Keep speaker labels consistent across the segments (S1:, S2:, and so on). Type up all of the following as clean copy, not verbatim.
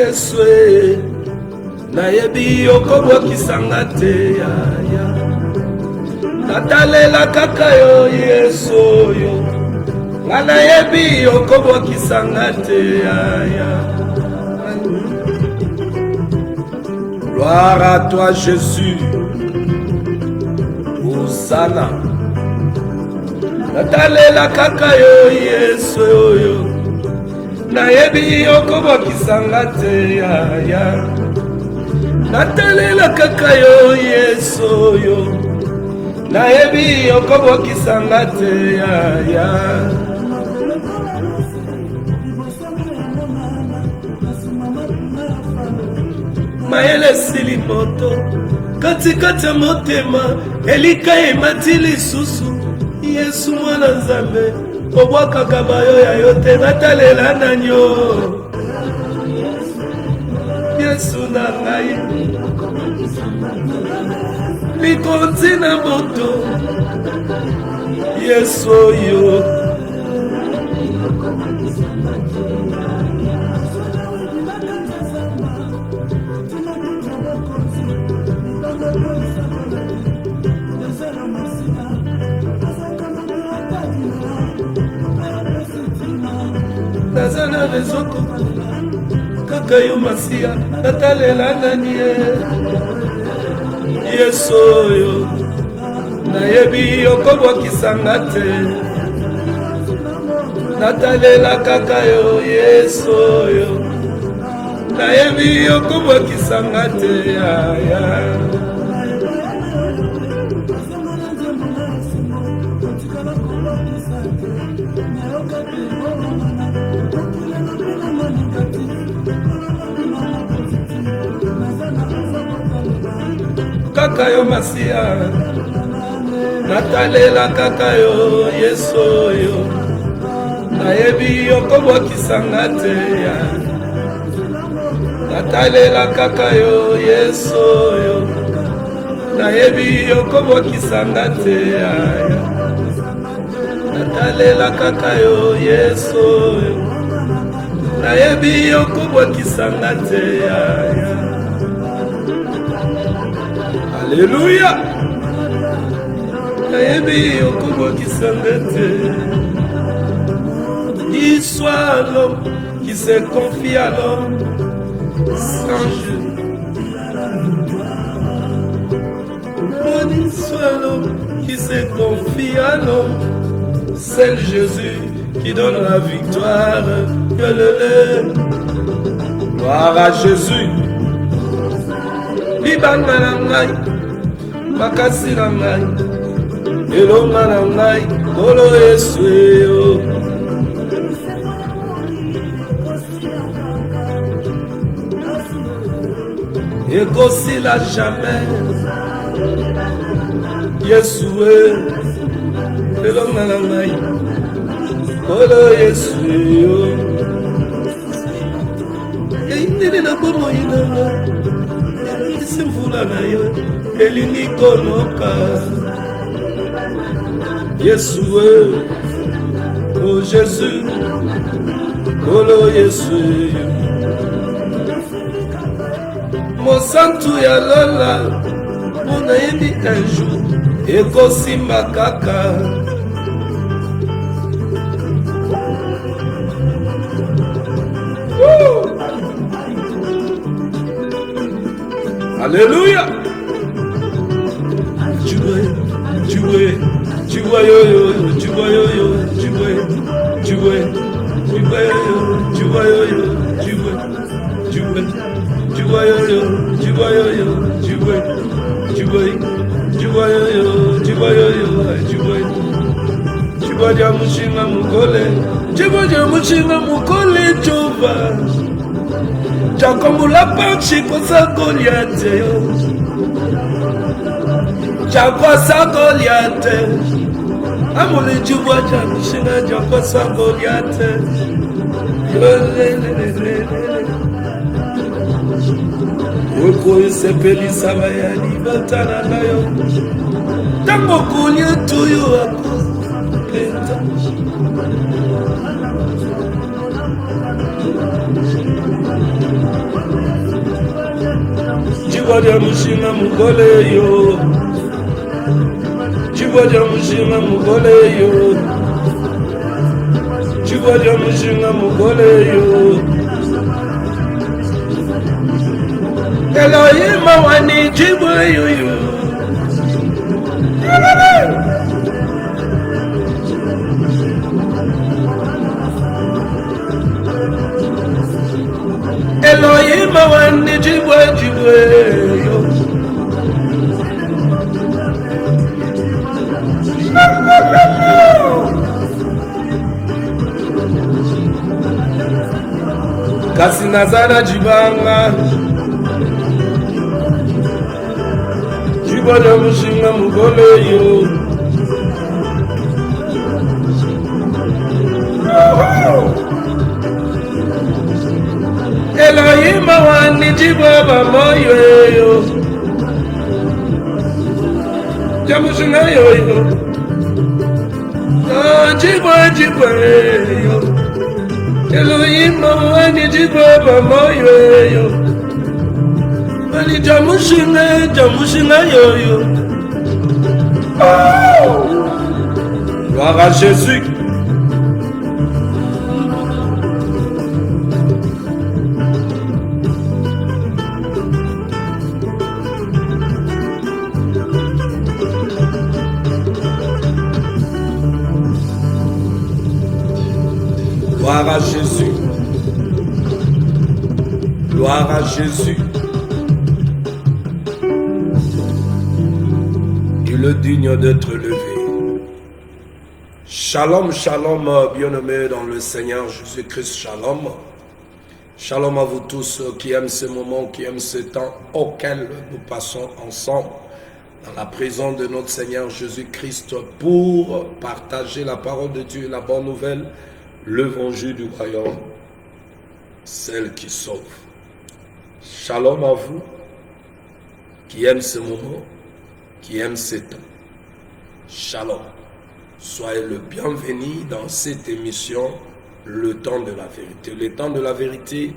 S1: Yesu nayebi okobwakisanga te yaya natalela kaka yo Yesu oyo nga nayebi okobwakisanga te yaya. Gloire à toi Jésus, Hosanna. Natalela kaka yo Yesu oyo nayebi okobwakisanga te yaya natalela kaka yo Yesu oyo nayebi okobwakisanga te yaya. Mayele sili moto katikati ya motema elika emati lisusu Yesu mwana Nzambe obwakaka bayoya yo te natalela nanyo Yesu na ngai likonzi na moto Yesu oyo nazana bezoko kaka yo Masia natalela nani Yesu oyo nayebi okobwakisanga te natalela kaka yo Yesu oyo nayebi okobwakisanga te yaya. Kaka yo Masia natalela kaka yo Yesu oyo nayebi okobwakisanga te ya natalela kaka yo Yesu oyo nayebi okobwakisanga te ya natalela kaka yo Yesu oyo nayebi okobwakisanga te ya. Alléluia. Nayebi okobwakisanga te. Il soit l'homme qui se confie à l'homme sans jeu. Maudit soit l'homme qui se confie à l'homme, c'est Jésus qui donne la victoire. Gloire à Jésus. Libanga na ngai makasi na ngai elonga na ngai kolo Yesu yo ekosila jamais Yesu elonga na ngai kolo Yesu yo eyindeli na bomoi na ngai simvula na yo elingi konoka Yesu oh Jésus kolo Yesu mosantu ya lola mona yebi un jour ekosimba kaka Alléluia. Tu vois yo yo, tu vois yo yo, tu vois yo yo, tu vois yo yo, tu vois yo yo, tu vois dia mushinga mukole, chova. Jakombula panchi kosa Goliath yo Jakosa Goliath Amuli jubwa jamushinga Jakosa Goliath Oko esepelisa bayani batana na yo ntango kolia toyo akoleta Jibodia mushima mugole yo Jibodia mushima mugole yo Jibodia mushima mugole yo Elohim wani jiboyo yo Elohim wani jiboyo kasi nazana jibanga Jibodia mushinga mugole yo Elohim wani jiboba moyo yo Jamushinga yo Jibo yo Elohim wani jiboba moyo yo Bali jamushinga yo Gloire à Jésus. Gloire à Jésus. Gloire à Jésus. Il est digne d'être levé. Shalom, shalom, bien-aimés dans le Seigneur Jésus-Christ, shalom. Shalom à vous tous qui aiment ce moment, qui aiment ce temps auquel nous passons ensemble dans la présence de notre Seigneur Jésus-Christ pour partager la parole de Dieu, la bonne nouvelle, l'évangile du royaume, celle qui sauve. Shalom à vous qui aiment ce moment, qui aiment ce temps. Shalom. Soyez le bienvenu dans cette émission, le temps de la vérité. Le temps de la vérité,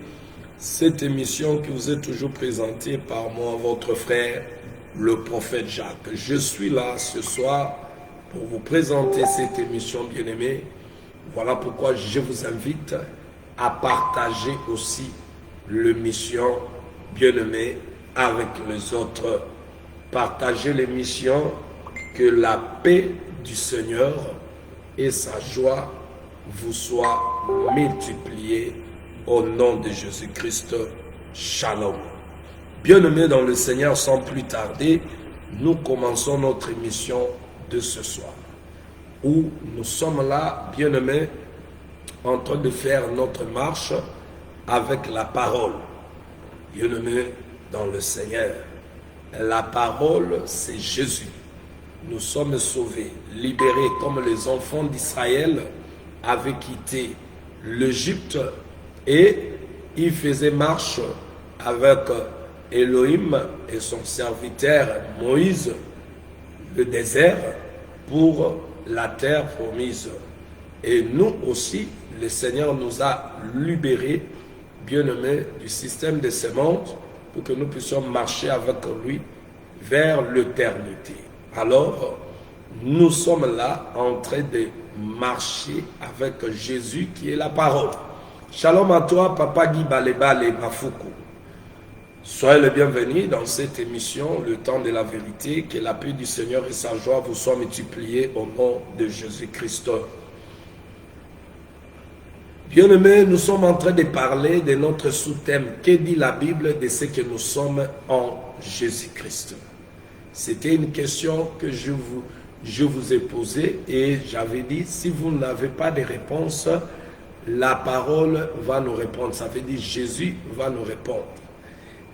S1: cette émission qui vous est toujours présentée par moi, votre frère, le prophète Jacques. Je suis là ce soir pour vous présenter cette émission, bien-aimée. Voilà pourquoi je vous invite à partager aussi l'émission, bien-aimée, avec les autres. Partagez l'émission, que la paix du Seigneur et sa joie vous soient multipliées au nom de Jésus-Christ. Shalom. Bien-aimés dans le Seigneur, sans plus tarder, nous commençons notre émission de ce soir, où nous sommes là, bien-aimés, en train de faire notre marche avec la parole. Bien-aimés dans le Seigneur, la parole, c'est Jésus. Nous sommes sauvés, libérés comme les enfants d'Israël avaient quitté l'Égypte et ils faisaient marche avec Elohim et son serviteur Moïse, le désert, pour la terre promise. Et nous aussi, le Seigneur nous a libérés, bien-aimés, du système de semences pour que nous puissions marcher avec lui vers l'éternité. Alors, nous sommes là en train de marcher avec Jésus qui est la parole. Shalom à toi, Papa Guy Balebale Bafoukou. Soyez le bienvenu dans cette émission, le temps de la vérité, que la paix du Seigneur et sa joie vous soient multipliées au nom de Jésus-Christ. Bien-aimés, nous sommes en train de parler de notre sous-thème. Que dit la Bible de ce que nous sommes en Jésus-Christ? C'était une question que je vous ai posée et j'avais dit, si vous n'avez pas de réponse, la parole va nous répondre. Ça veut dire Jésus va nous répondre.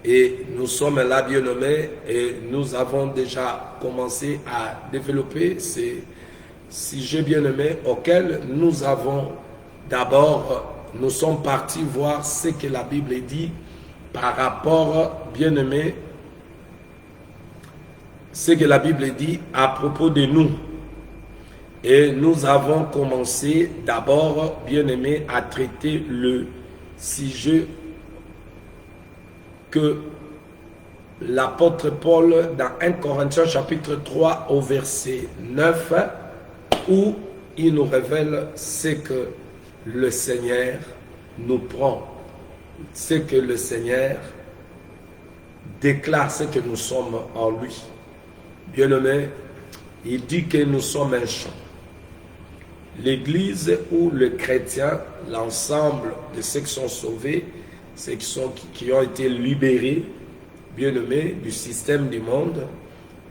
S1: Et nous sommes là, bien-aimés, et nous avons déjà commencé à développer ces sujets bien-aimés auxquels nous avons d'abord nous sommes partis voir ce que la Bible dit par rapport, bien-aimés, ce que la Bible dit à propos de nous. Et nous avons commencé d'abord, bien-aimés, à traiter le sujet que l'apôtre Paul, dans 1 Corinthiens chapitre 3 au verset 9, où il nous révèle ce que le Seigneur nous prend, ce que le Seigneur déclare, ce que nous sommes en lui. Bien-aimé, il dit que nous sommes un champ. L'Église ou le chrétien, l'ensemble de ceux qui sont sauvés, ceux qui ont été libérés, bien-aimés, du système du monde,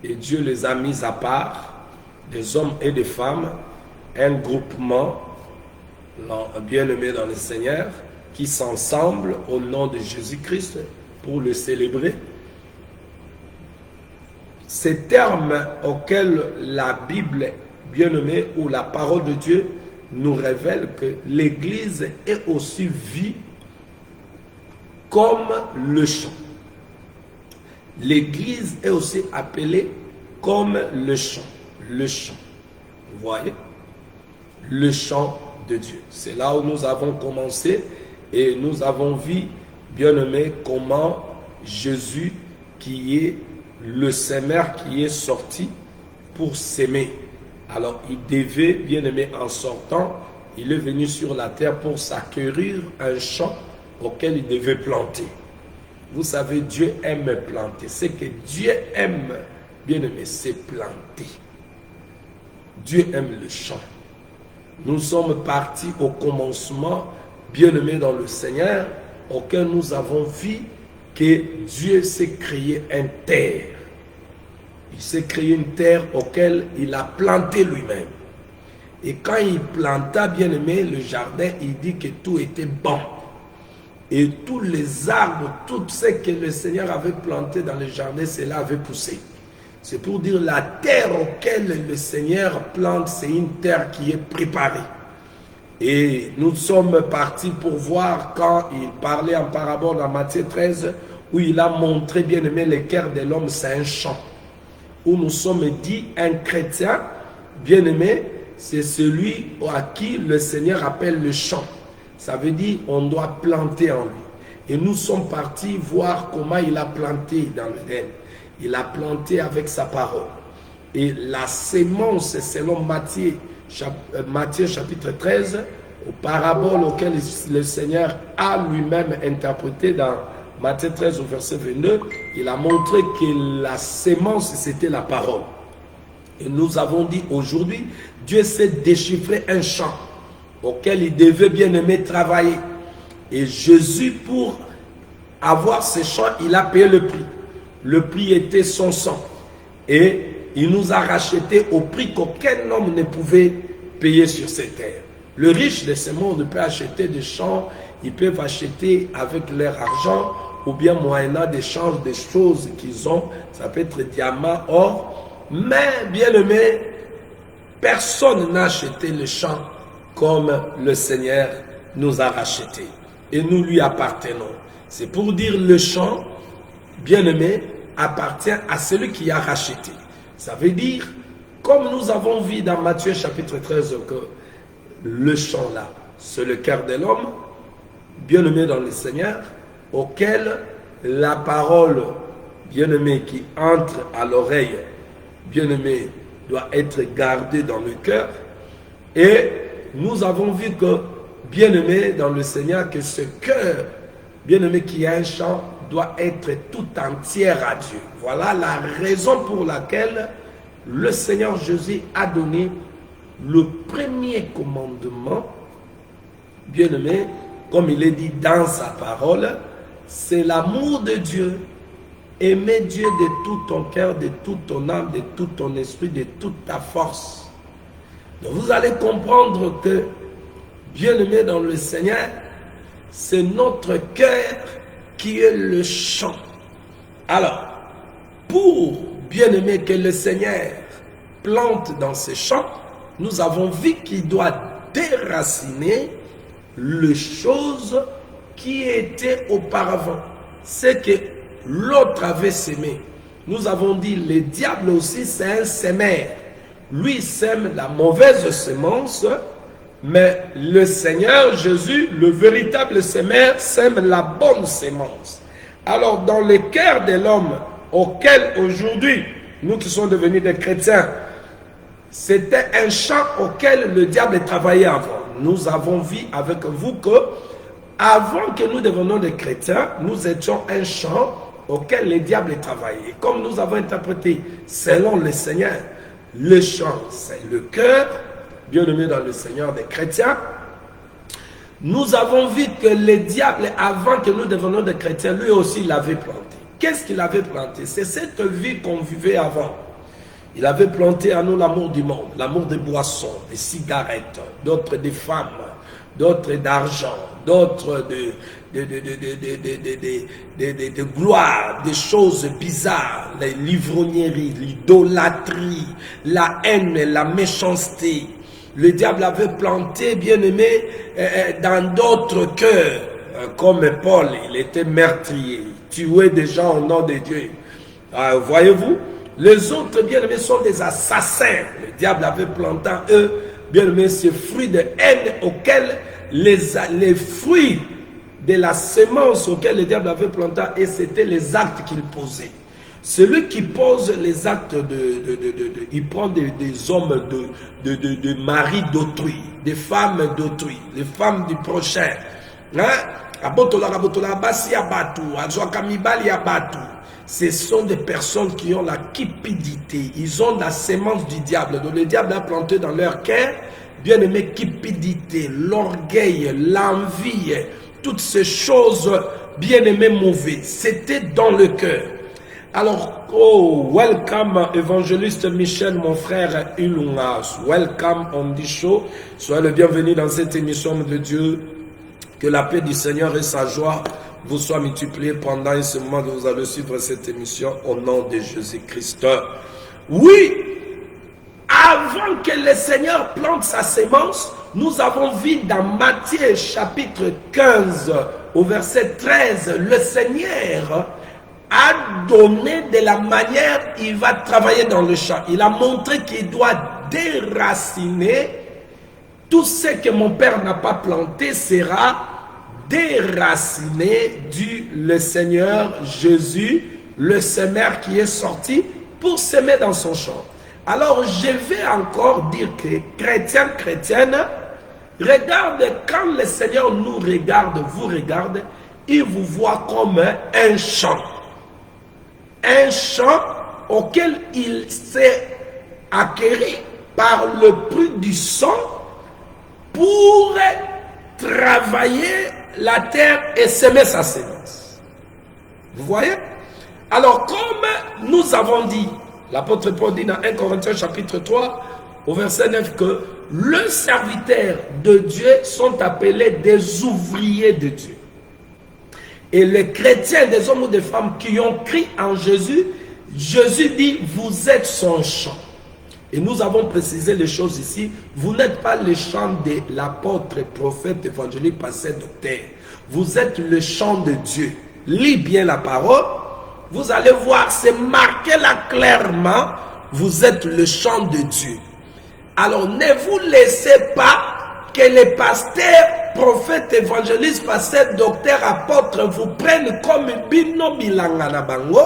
S1: et Dieu les a mis à part, des hommes et des femmes, un groupement, bien-aimés dans le Seigneur, qui s'ensemblent au nom de Jésus-Christ pour le célébrer. Ces termes auxquels la Bible, bien-aimée, ou la parole de Dieu nous révèle que l'Église est aussi vue comme le champ. L'Église est aussi appelée comme le champ. Le champ. Vous voyez? Le champ de Dieu. C'est là où nous avons commencé et nous avons vu, bien-aimé, comment Jésus, qui est le semeur qui est sorti pour s'aimer. Alors, il devait, bien-aimé, en sortant, il est venu sur la terre pour s'acquérir un champ auquel il devait planter. Vous savez, Dieu aime planter. Ce que Dieu aime, bien-aimé, c'est planter. Dieu aime le champ. Nous sommes partis au commencement, bien-aimé dans le Seigneur, auquel nous avons vu que Dieu s'est créé une terre. Il s'est créé une terre auquel il a planté lui-même. Et quand il planta, bien-aimé, le jardin, il dit que tout était bon. Et tous les arbres, tout ce que le Seigneur avait planté dans le jardin, cela avait poussé. C'est pour dire la terre auquel le Seigneur plante, c'est une terre qui est préparée. Et nous sommes partis pour voir quand il parlait en parabole dans Matthieu 13, où il a montré, bien aimé, le cœur de l'homme, c'est un champ. Où nous sommes dit, un chrétien, bien aimé, c'est celui à qui le Seigneur appelle le champ. Ça veut dire on doit planter en lui. Et nous sommes partis voir comment il a planté dans l'Éden. Il a planté avec sa parole. Et la sémence, selon Matthieu chapitre 13, aux paraboles auxquelles le Seigneur a lui-même interprété dans Matthieu 13 au verset 22, il a montré que la sémence, c'était la parole. Et nous avons dit aujourd'hui, Dieu s'est déchiffré un champ auquel il devait bien aimer travailler. Et Jésus, pour avoir ce champ, il a payé le prix. Le prix était son sang. Et il nous a rachetés au prix qu'aucun homme ne pouvait payer sur cette terre. Le riche de ce monde peut acheter des champs, ils peuvent acheter avec leur argent ou bien moyennant d'échange des choses qu'ils ont. Ça peut être diamant, or. Mais, bien aimé, personne n'a acheté le champ comme le Seigneur nous a rachetés. Et nous lui appartenons. C'est pour dire le champ, bien aimé, appartient à celui qui a racheté. Ça veut dire, comme nous avons vu dans Matthieu chapitre 13, que le champ là, c'est le cœur de l'homme, bien aimé dans le Seigneur, auquel la parole, bien aimé, qui entre à l'oreille, bien aimé, doit être gardée dans le cœur. Et nous avons vu que, bien aimé dans le Seigneur, que ce cœur, bien aimé, qui a un champ, doit être tout entier à Dieu. Voilà la raison pour laquelle le Seigneur Jésus a donné le premier commandement, bien aimé, comme il est dit dans sa parole, c'est l'amour de Dieu. Aimer Dieu de tout ton cœur, de toute ton âme, de tout ton esprit, de toute ta force. Donc vous allez comprendre que, bien aimé dans le Seigneur, c'est notre cœur qui est le champ. Alors, pour bien aimer que le Seigneur plante dans ces champs, nous avons vu qu'il doit déraciner les choses qui étaient auparavant. C'est que l'autre avait sémé. Nous avons dit, le diable aussi, c'est un sémeur. Lui sème la mauvaise semence, mais le Seigneur Jésus, le véritable sémeur, sème la bonne semence. Alors, dans le cœur de l'homme, auquel aujourd'hui, nous qui sommes devenus des chrétiens, c'était un champ auquel le diable travaillait avant. Nous avons vu avec vous que, avant que nous devenions des chrétiens, nous étions un champ auquel le diable travaillait. Comme nous avons interprété, selon le Seigneur, le champ, c'est le cœur, bien-aimé dans le Seigneur des chrétiens. Nous avons vu que le diable, avant que nous devenions des chrétiens, lui aussi l'avait planté. Qu'est-ce qu'il avait planté? C'est cette vie qu'on vivait avant. Il avait planté à nous l'amour du monde, l'amour des boissons, des cigarettes, d'autres des femmes, d'autres d'argent, d'autres de gloire, des choses bizarres, les livrogneries, l'idolâtrie, la haine, la méchanceté. Le diable avait planté, bien aimé, dans d'autres cœurs, comme Paul, il était meurtrier, tuait des gens au nom de Dieu. Voyez-vous, les autres, bien aimés, sont des assassins. Le diable avait planté en eux, bien aimé, ces fruits de haine auxquels les fruits de la semence auquel le diable avait planté, et c'était les actes qu'il posait. Celui qui pose les actes il prend des hommes de mari d'autrui, des femmes d'autrui, les femmes du prochain. Ce sont des personnes qui ont la cupidité, ils ont la semence du diable. Donc le diable a planté dans leur cœur, bien aimé, cupidité, l'orgueil, l'envie, toutes ces choses bien aimées mauvaises. C'était dans le cœur. Alors, oh, welcome, évangéliste Michel, mon frère Ilungas. Welcome on this show. Soyez le bienvenu dans cette émission de Dieu. Que la paix du Seigneur et sa joie vous soient multipliées pendant ce moment que vous allez suivre cette émission au nom de Jésus-Christ. Oui, avant que le Seigneur plante sa semence, nous avons vu dans Matthieu chapitre 15 au verset 13, le Seigneur a donné de la manière il va travailler dans le champ. Il a montré qu'il doit déraciner tout ce que mon père n'a pas planté sera déraciné du le Seigneur Jésus, le semeur qui est sorti pour semer dans son champ. Alors je vais encore dire que chrétiens, chrétiennes, regarde, quand le Seigneur nous regarde, vous regarde, il vous voit comme un champ. Un champ auquel il s'est acquéri par le prix du sang pour travailler la terre et semer sa semence. Vous voyez? Alors, comme nous avons dit, l'apôtre Paul dit dans 1 Corinthiens chapitre 3, au verset 9, que les serviteurs de Dieu sont appelés des ouvriers de Dieu. Et les chrétiens, des hommes ou des femmes qui ont cru en Jésus, Jésus dit, vous êtes son champ. Et nous avons précisé les choses ici. Vous n'êtes pas le champ de l'apôtre, prophète, évangéliste, pasteur, docteur. Vous êtes le champ de Dieu. Lis bien la parole. Vous allez voir, c'est marqué là clairement. Vous êtes le champ de Dieu. Alors ne vous laissez pas que les pasteurs, prophètes, évangélistes, pasteurs, docteurs, apôtres vous prennent comme bino bilanga na bango.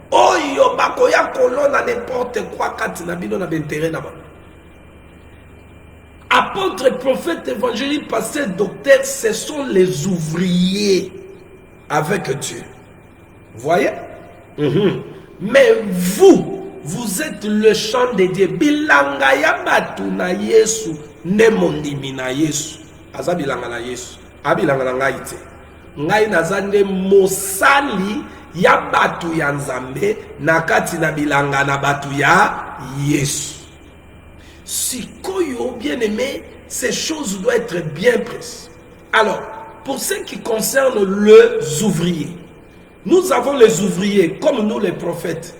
S1: Oyo bakoya kolona n'importe quoi quand na bino na bentere na bango. Apôtres, prophètes, évangélistes, pasteurs, docteurs, ce sont les ouvriers avec Dieu. Vous voyez? Mais vous êtes le champ de Dieu. Bilanga ya batu na Yesu. Ne mondimi na Yesu. Aza bilanga na Yesu. Abilanga na ngai te. Ngai nazande mosali ya batu ya Nzambe na kati na bilanga na batu ya Yesu. Sikoyo, bien aimé, ces choses doivent être bien prises. Alors, pour ce qui concerne les ouvriers, nous avons les ouvriers, comme nous les prophètes.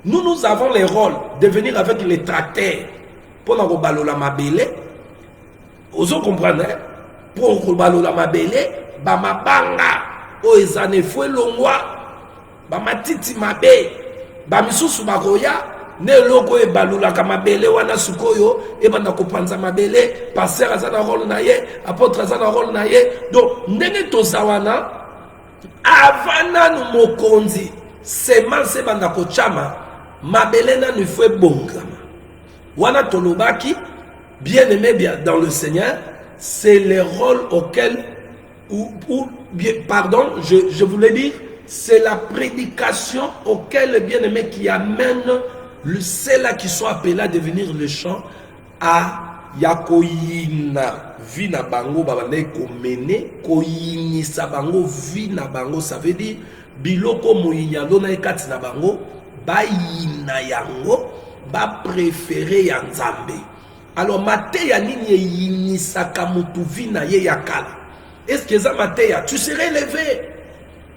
S1: Nous avons les rôles de venir avec les tracteurs pour nous balola mabele. Vous comprenez? pour balola mabele ba mabanga o ezane fwe longwa ba matiti mabe ba misusu bakoya ne loko e balula ka mabele wana sukoyo e banda kopanza mabele passer azana rôle na ye apôtre azana rôle na ye donc ndenge tozawana avana no mokonzi semence banda kochama mabele na ne fwe bongama wana tolobaki bien aimé bien dans le Seigneur c'est le rôle auquel pardon je voulais dire c'est la prédication auquel bien aimé qui amène c'est là qui sont appelés à devenir le chant à Yakoyina vina bango babane komene koyini sabango vina bango ça veut dire biloko moyinya lona ekati na bango ba yina yango ba préféré ya nzambe alors mateya nini yini sakamutu vina ye yakala est-ce que ça mateya tu seras élevé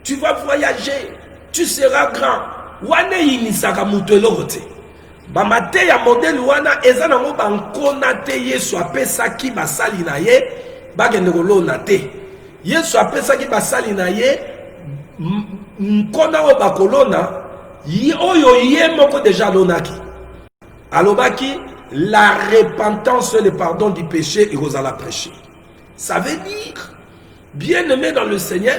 S1: tu vas voyager tu seras grand wane yini sakamutu elote ba mateya modèle wana eza nango bankona te Yesu apesaki basali na ye bagende kolona te Yesu apesaki basali na ye nkona o bakolona oyo ye moko déjà lonaki alobaki la repentance et le pardon du péché et aux à la prêcher. Ça veut dire bien aimé dans le Seigneur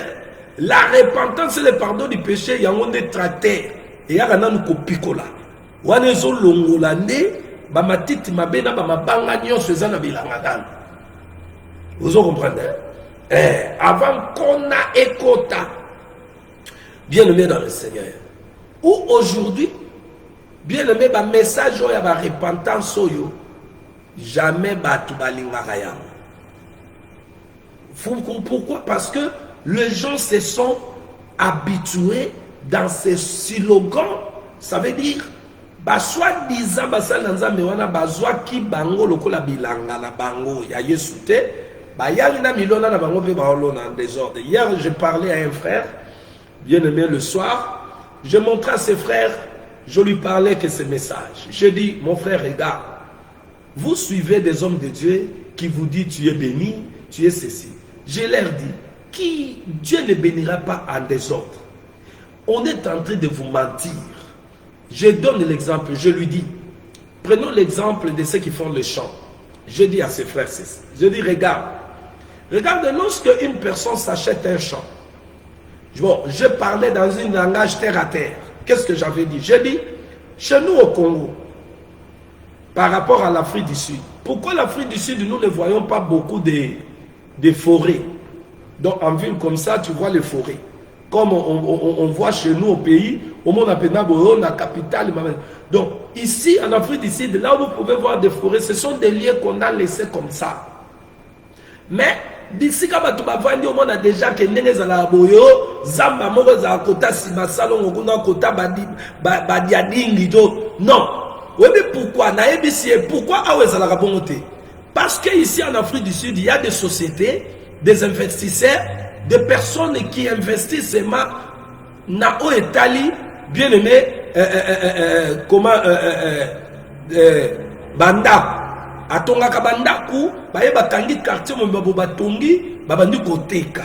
S1: la repentance et le pardon du péché yango nde traité et yaka nanu kopikola wana ezo longola nde ba matiti mabena ba mabanga nyonso eza na bilanga dana vous comprenez avant qu'on a écouté bien aimé dans le Seigneur ou aujourd'hui bien aimé ba message oyo ba repentance oyo jamais batu balingaka yango. Pourquoi? Parce que les gens se sont habitués dans ces slogans. Ça veut dire ba soi-disant basala nzambe wana bazwa ki bango lokola bilanga na bango ya Yesu te ba yali na milona na bango pe ba olona en désordre. Hier je parlais à un frère bien aimé le soir, je montrais à ses frères, je lui parlais que ce message. Je dis mon frère regarde, vous suivez des hommes de Dieu qui vous disent tu es béni, tu es ceci. Je leur dis qui Dieu ne bénira pas en désordre. On est en train de vous mentir. Je donne l'exemple, je lui dis, prenons l'exemple de ceux qui font le chant. Je dis à ses frères, je dis, regarde, lorsque une personne s'achète un champ, bon, je parlais dans un langage terre à terre. Qu'est-ce que j'avais dit? Je dis, chez nous au Congo, par rapport à l'Afrique du Sud, pourquoi l'Afrique du Sud, nous ne voyons pas beaucoup de forêts? Donc en ville comme ça, tu vois les forêts. Comme on voit chez nous au pays, au monde appelé la capitale. Donc ici en Afrique du Sud, là où vous pouvez voir des forêts, ce sont des lieux qu'on a laissés comme ça. Mais d'ici quand on a déjà que Zamba moko za kota simasalo ngona kota badiadingi non. Oui, mais pourquoi? Pourquoi awezala kabongote? Parce que ici en Afrique du Sud, il y a des sociétés, des investisseurs, des personnes qui investissent na o etali bien aimé comment banda atonga ka bandaku baye bakangi quartier mo batongi babandi koteka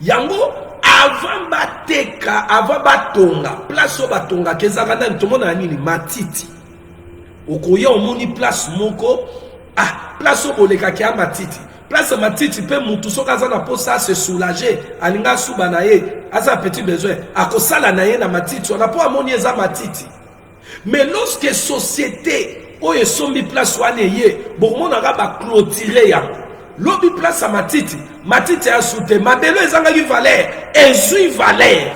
S1: yango avant bateka avant batonga place o batonga kezaka na ntomona nini matiti okoya omoni place moko place o boleka kia matiti place matiti pe mutu soka za na posa se soulager alinga suba na ye asa petit besoin akosala na ye na matiti on a po amoni eza matiti mais lorsque société oyo sombi place wane ye bomona ga ba clôturer ya lobi place a matiti matiti a soute mabelo ezanga ki valeur ezui valeur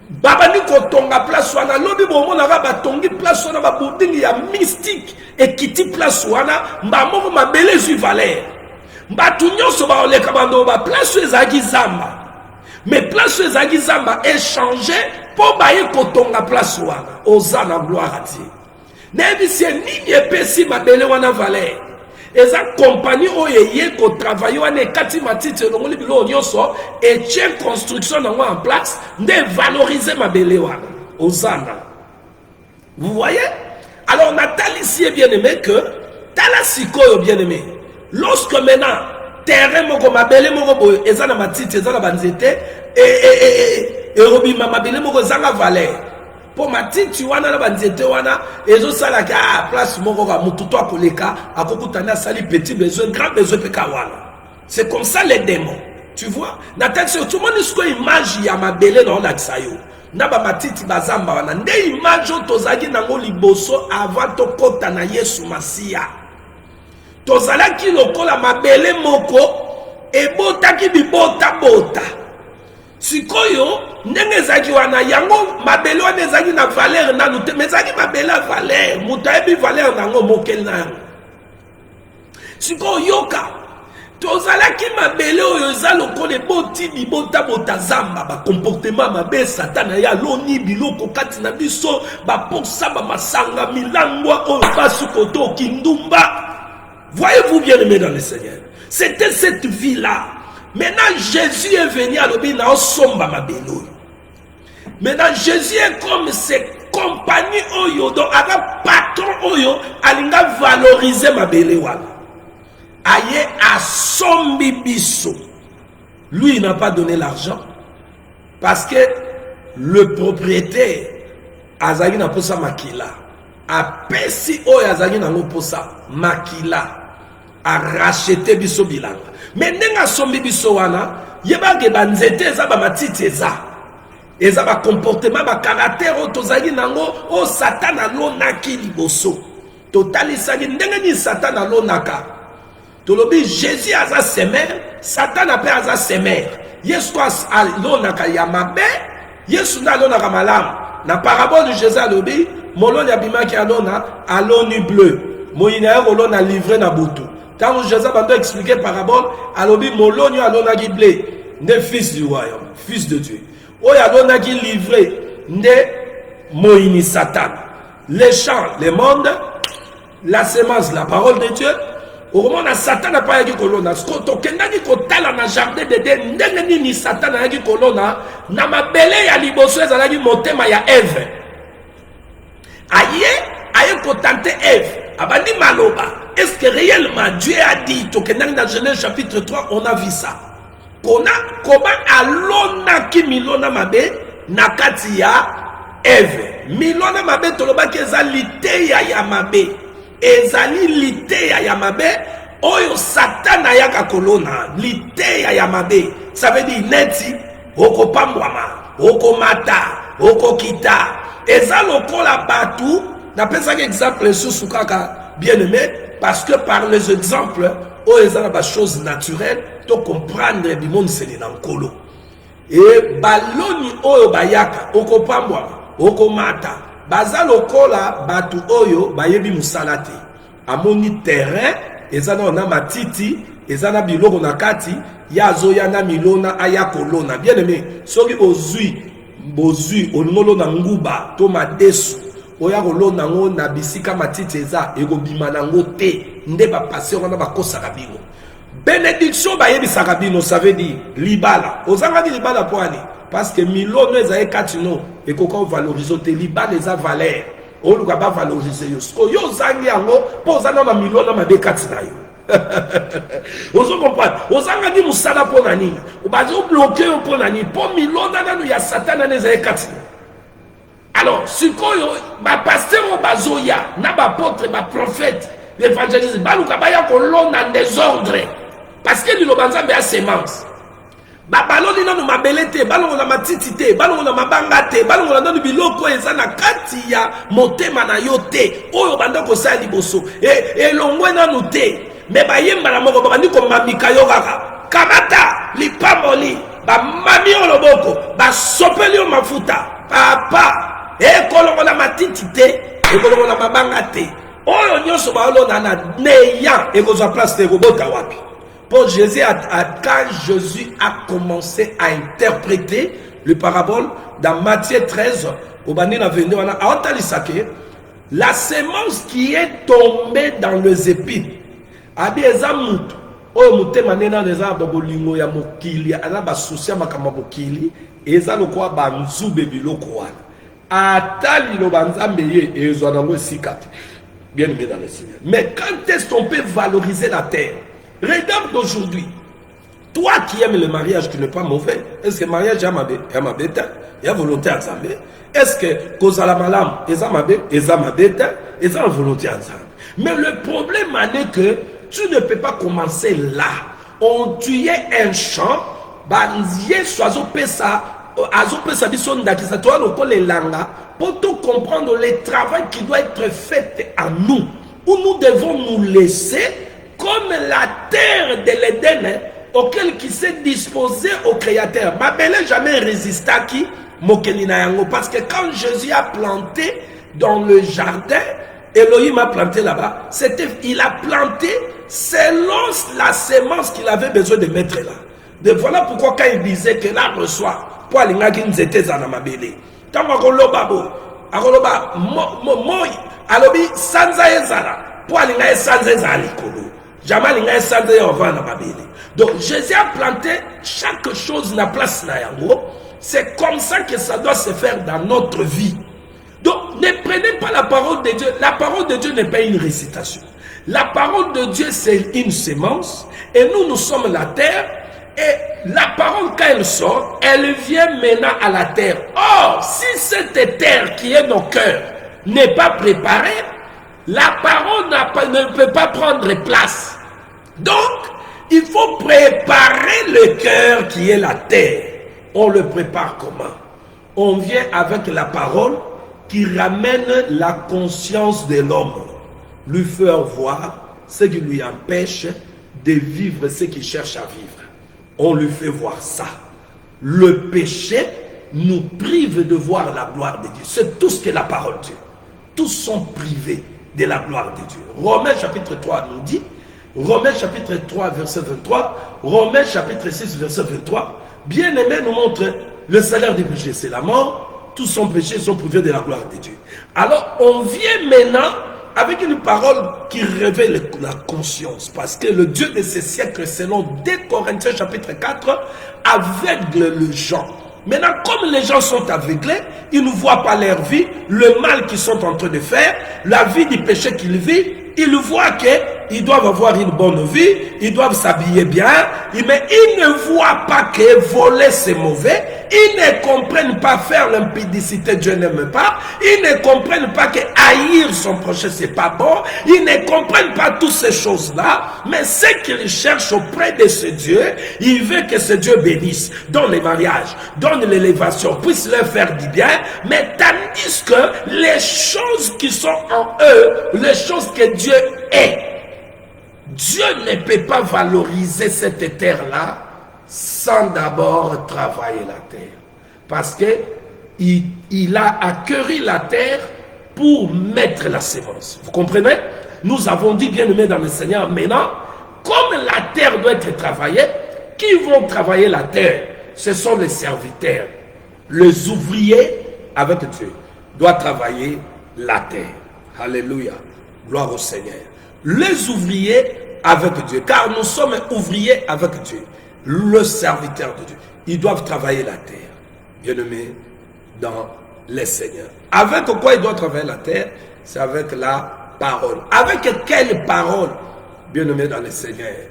S1: baba ni kotonga place wana lobi bomona ga ba tongi place wana ba building ya mystique et kiti place wana mbamoko mabele ezui valeur mbatu nyonso ba oleka bando ba place ezaki zamba mais place ezaki zamba échanger po ba ye kotonga place wana ozana gloire à Dieu. Nebi si nini epesi mabele wana valeur. Eza compagnie oyeye ko travailler wana kati matiti longoli bilo nyonso et tient construction nango en place de valoriser mabele wana ozana. Vous voyez? Alors on a ici bien aimé que tala sikoyo bien aimé. lorsque maintenant terrain moko mabele moko boye eza na matiti eza na banzete et robima mabele moko zanga valeur pour matiti wana na banzete wana ezosala ka place moko ka mutu to akoleka akokutana sali petit besoin grand besoin peka wana. C'est comme ça les démons. Tu vois, na tête tout le monde est image ya mabele na olakisa yo. Na ba matiti bazamba wana nde image tozaki nango liboso avant to kota na Yesu Masia. Tozalaki lokola mabele moko ebotaki bibota bota. Sikoyo ndenge ezaki wana yango mabele wana ezaki na valeur nanu te mais ezaki mabele valeur mutu ayebi valeur nango mokeli na yango. Sikoyo yoka tozalaki mabele oyo eza lokola eboti bibota bota zamba ba comportement mabe satana ya loni biloko kati na biso baposa bamasanga milangwa oyo basukoto kindumba. Voyez-vous bien aimé dans le Seigneur, c'était cette vie là. Maintenant Jésus est venu à l'obéi na somba mabelo. Maintenant Jésus est comme ses compagnies oyo donc avec patron oyo alinga valoriser mabele wana. Aye a sombi biso. Lui il n'a pas donné l'argent parce que le propriétaire azali na posa makila a pesi oyo azali na posa makila a racheté biso bilanga. Mais nenga sombi biso wana yeba ke banzete eza ba matiti eza ba comportement ba caractère o tozali nango o satana lonaki liboso totali sali ndenge ni satana lonaka. Tolobi Jésus aza semer, Satan ape aza semer. Yesu alonaka ya mabe, Yesu na alonaka malamu. Na parabole de Jésus alobi, moloni abimaki alona aloni bleu. Moyina ya kolona livré na butu. Quand Jésus bando expliquer parabole, alobi moloni alonaki bleu, nde fils du royaume, fils de Dieu. Oyo alonaki livré, nde moyini Satan. Les champs, le monde, la semence, la parole de Dieu. Au moment où Satan n'a pas eu colonna, ce qu'on a dit qu'on t'a dans le jardin de Dieu, ni Satan n'a eu colonna, n'a ma belle ya liboso, elle a dit monter ma ya Ève. Aïe, qu'on tente Ève, abandi maloba. Est-ce que réellement Dieu a dit, dans Genèse chapitre 3, on a vu ça? Qu'on a, comment alona ki milona mabe, nakati ya Ève. Milona mabe, toloba kezalite ya mabe. Ezali lite ya yamabe oyo satana yaka kolona lite ya yamabe. Ça veut dire neti oko pambwama oko mata oko kita eza lokola batu. Na pesa exemple sous kaka bien aimé parce que par les exemples oyo eza ba choses naturelles to comprendre bi monde c'est dans kolo et baloni oyo bayaka oko pambwama oko mata baza lokola batu oyo bayebi musalate amoni terrain ezana na matiti ezana biloko na kati yazo yana milona aya kolona. Bien aimé soki bozui onolo na nguba to madesu oya kolona ngo na bisika matiti eza ekobima nango te nde ba passer wana bakosa kabino bénédiction bayebi sakabino. Ça veut dire libala ozanga di libala poani parce que milona eza ekatino ekoko valoriser te libala eza valeur oluka ba valoriser yo sko yo zangi yango po zana na milona mabekati na yo. Ozo comprendre ozanga di musala po na nini obazo bloquer yo po na nini po milona nanu ya satana neza ekati. Alors sikoyo ba pasteur bazoya na ba apôtre ba prophète l'évangéliste baluka baya kolona désordre parce que lilobanza be a semence. Baloni nanu mabele te, balongo na matiti te, balongo na mabanga te, balongo na nanu biloko eza na kati ya motema na yo te, oyo banda ko sali boso. Elongwe nanu te, me bayemba na moko babandi ko mamika yo kaka. Kamata lipamboli, ba mami oloboko, ba sopeli yo mafuta. Papa, kolongo na matiti te, kolongo na mabanga te. Oyo nyonso balona na neya ekozwa place te kobota wapi. Pour Jésus, quand Jésus a commencé à interpréter le parabole dans Matthieu 13, au Banina 22, la semence qui est tombée dans les épines, a dit Ezamut, oh mutemanena les arbres bolingo ya mokili, alaba soucia makama mokili, ezalo kwa banzu bebilo kwa. Atali lo banzambeye ezwanango sikati. Bien aimé dans le Seigneur. Mais quand est-ce qu'on peut valoriser la terre? Regarde d'aujourd'hui. Toi qui aimes le mariage qui n'est pas mauvais, est-ce que le mariage est ma bête? Il y a volonté à ensemble. Est-ce que Kozala Malam est ma bête? Et ça, volonté ensemble. Mais le problème est que tu ne peux pas commencer là. On tue un champ, pour tout comprendre le travail qui doit être fait à nous, où nous devons nous laisser comme la terre de l'Éden auquel qui s'est disposé au Créateur. Babel n'a jamais résisté à qui? Parce que quand Jésus a planté dans le jardin, Elohim a planté là-bas, il a planté selon la semence qu'il avait besoin de mettre là. De voilà pourquoi quand il disait que là reçoit, pour aller à Ginzete Zanamabele, quand on Agoloba, moi, alobi, Sanza Ezara, pour aller à Sanza Zalikolo, Jamal Inga Sanza Ovana Mabele. Donc Jésus a planté chaque chose na place na yango. C'est comme ça que ça doit se faire dans notre vie. Donc ne prenez pas la parole de Dieu. La parole de Dieu n'est pas une récitation. La parole de Dieu c'est une semence. Et nous sommes la terre. Et la parole quand elle sort, elle vient maintenant à la terre. Or, si cette terre qui est nos cœurs n'est pas préparée, la parole ne peut pas prendre place. Donc, il faut préparer le cœur qui est la terre. On le prépare comment? On vient avec la parole qui ramène la conscience de l'homme, lui faire voir ce qui lui empêche de vivre ce qu'il cherche à vivre. On lui fait voir ça. Le péché nous prive de voir la gloire de Dieu. C'est tout ce que la parole dit. Tous sont privés de la gloire de Dieu. Romains chapitre 3 nous dit, Romains chapitre 3 verset 23, Romains chapitre 6 verset 23, bien-aimé nous montre le salaire du péché, c'est la mort. Tous sont péchés, sont privés de la gloire de Dieu. Alors on vient maintenant avec une parole qui révèle la conscience, parce que le Dieu de ces siècles, selon 2 Corinthiens chapitre 4, aveugle les gens. Maintenant, comme les gens sont aveuglés, ils ne voient pas leur vie, le mal qu'ils sont en train de faire, la vie du péché qu'ils vivent, ils voient qu'ils doivent avoir une bonne vie, ils doivent s'habiller bien, mais ils ne voient pas que voler c'est mauvais, ils ne comprennent pas faire l'impudicité, Dieu n'aime pas, ils ne comprennent pas que haïr son prochain c'est pas bon, ils ne comprennent pas toutes ces choses-là, mais ce qu'ils cherchent auprès de ce Dieu, il veut que ce Dieu bénisse, donne les mariages, donne l'élévation, puisse leur faire du bien, mais tandis que les choses qui sont en eux, les choses que Dieu est, Dieu ne peut pas valoriser cette terre-là sans d'abord travailler la terre. Parce que il a accueilli la terre pour mettre la sémence. Vous comprenez? Nous avons dit, bien aimé dans le Seigneur, maintenant, comme la terre doit être travaillée, qui vont travailler la terre? Ce sont les serviteurs. Les ouvriers, avec Dieu, doivent travailler la terre. Alléluia. Gloire au Seigneur. Les ouvriers avec Dieu, car nous sommes ouvriers avec Dieu, le serviteur de Dieu. Ils doivent travailler la terre, bien-aimés dans les Seigneurs. Avec quoi ils doivent travailler la terre? C'est avec la parole. Avec quelle parole, bien-aimés dans les Seigneurs?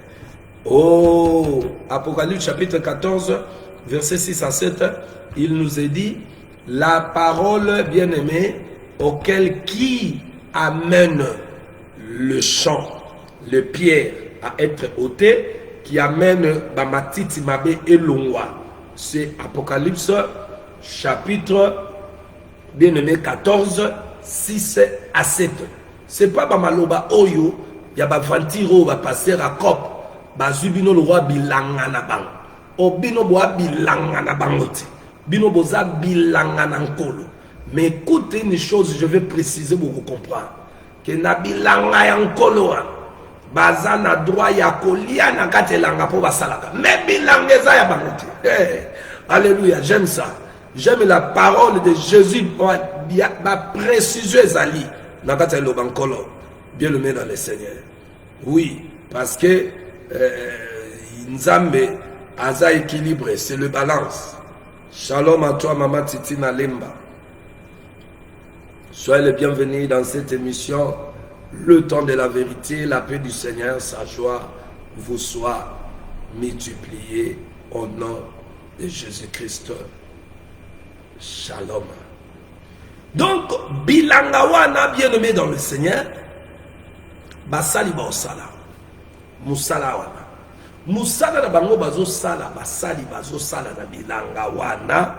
S1: Oh, Apocalypse chapitre 14, verset 6 à 7, il nous est dit, la parole, bien-aimée, auquel qui amène le champ, le pierre à être ôté, qui amène Bamatiti Mabe et Longwa. C'est Apocalypse chapitre bien-aimé 14, 6 à 7. C'est pas Bamaloba Oyo, il y a Bavantiro, va passer à Cop, Bazubino le roi Bilangana Bang, Obino Boa Bilangana Bangote, Bino Boza Bilangana Nkolo. Mais écoutez une chose, je vais préciser pour vous comprendre. Que Nabilanga Yankolo, Bazana droit Yakolia Nakatelanga pour Basalaka. Mais Bilangeza Yabangote. Alléluia, j'aime ça. J'aime la parole de Jésus. Ma précision Zali. Nakatelo Bankolo. Bien le met dans le Seigneur. Oui, parce que Nzambe Aza équilibré, c'est le balance. Shalom à toi, Maman Titina Lemba. Soyez les bienvenus dans cette émission, le temps de la vérité, la paix du Seigneur, sa joie vous soit multiplié au nom de Jésus-Christ. Shalom. Donc, bilanga wana bien-aimé dans le Seigneur, basali ba osala. Musala wana. Musala na bango bazo sala, basali bazo sala na bilanga wana.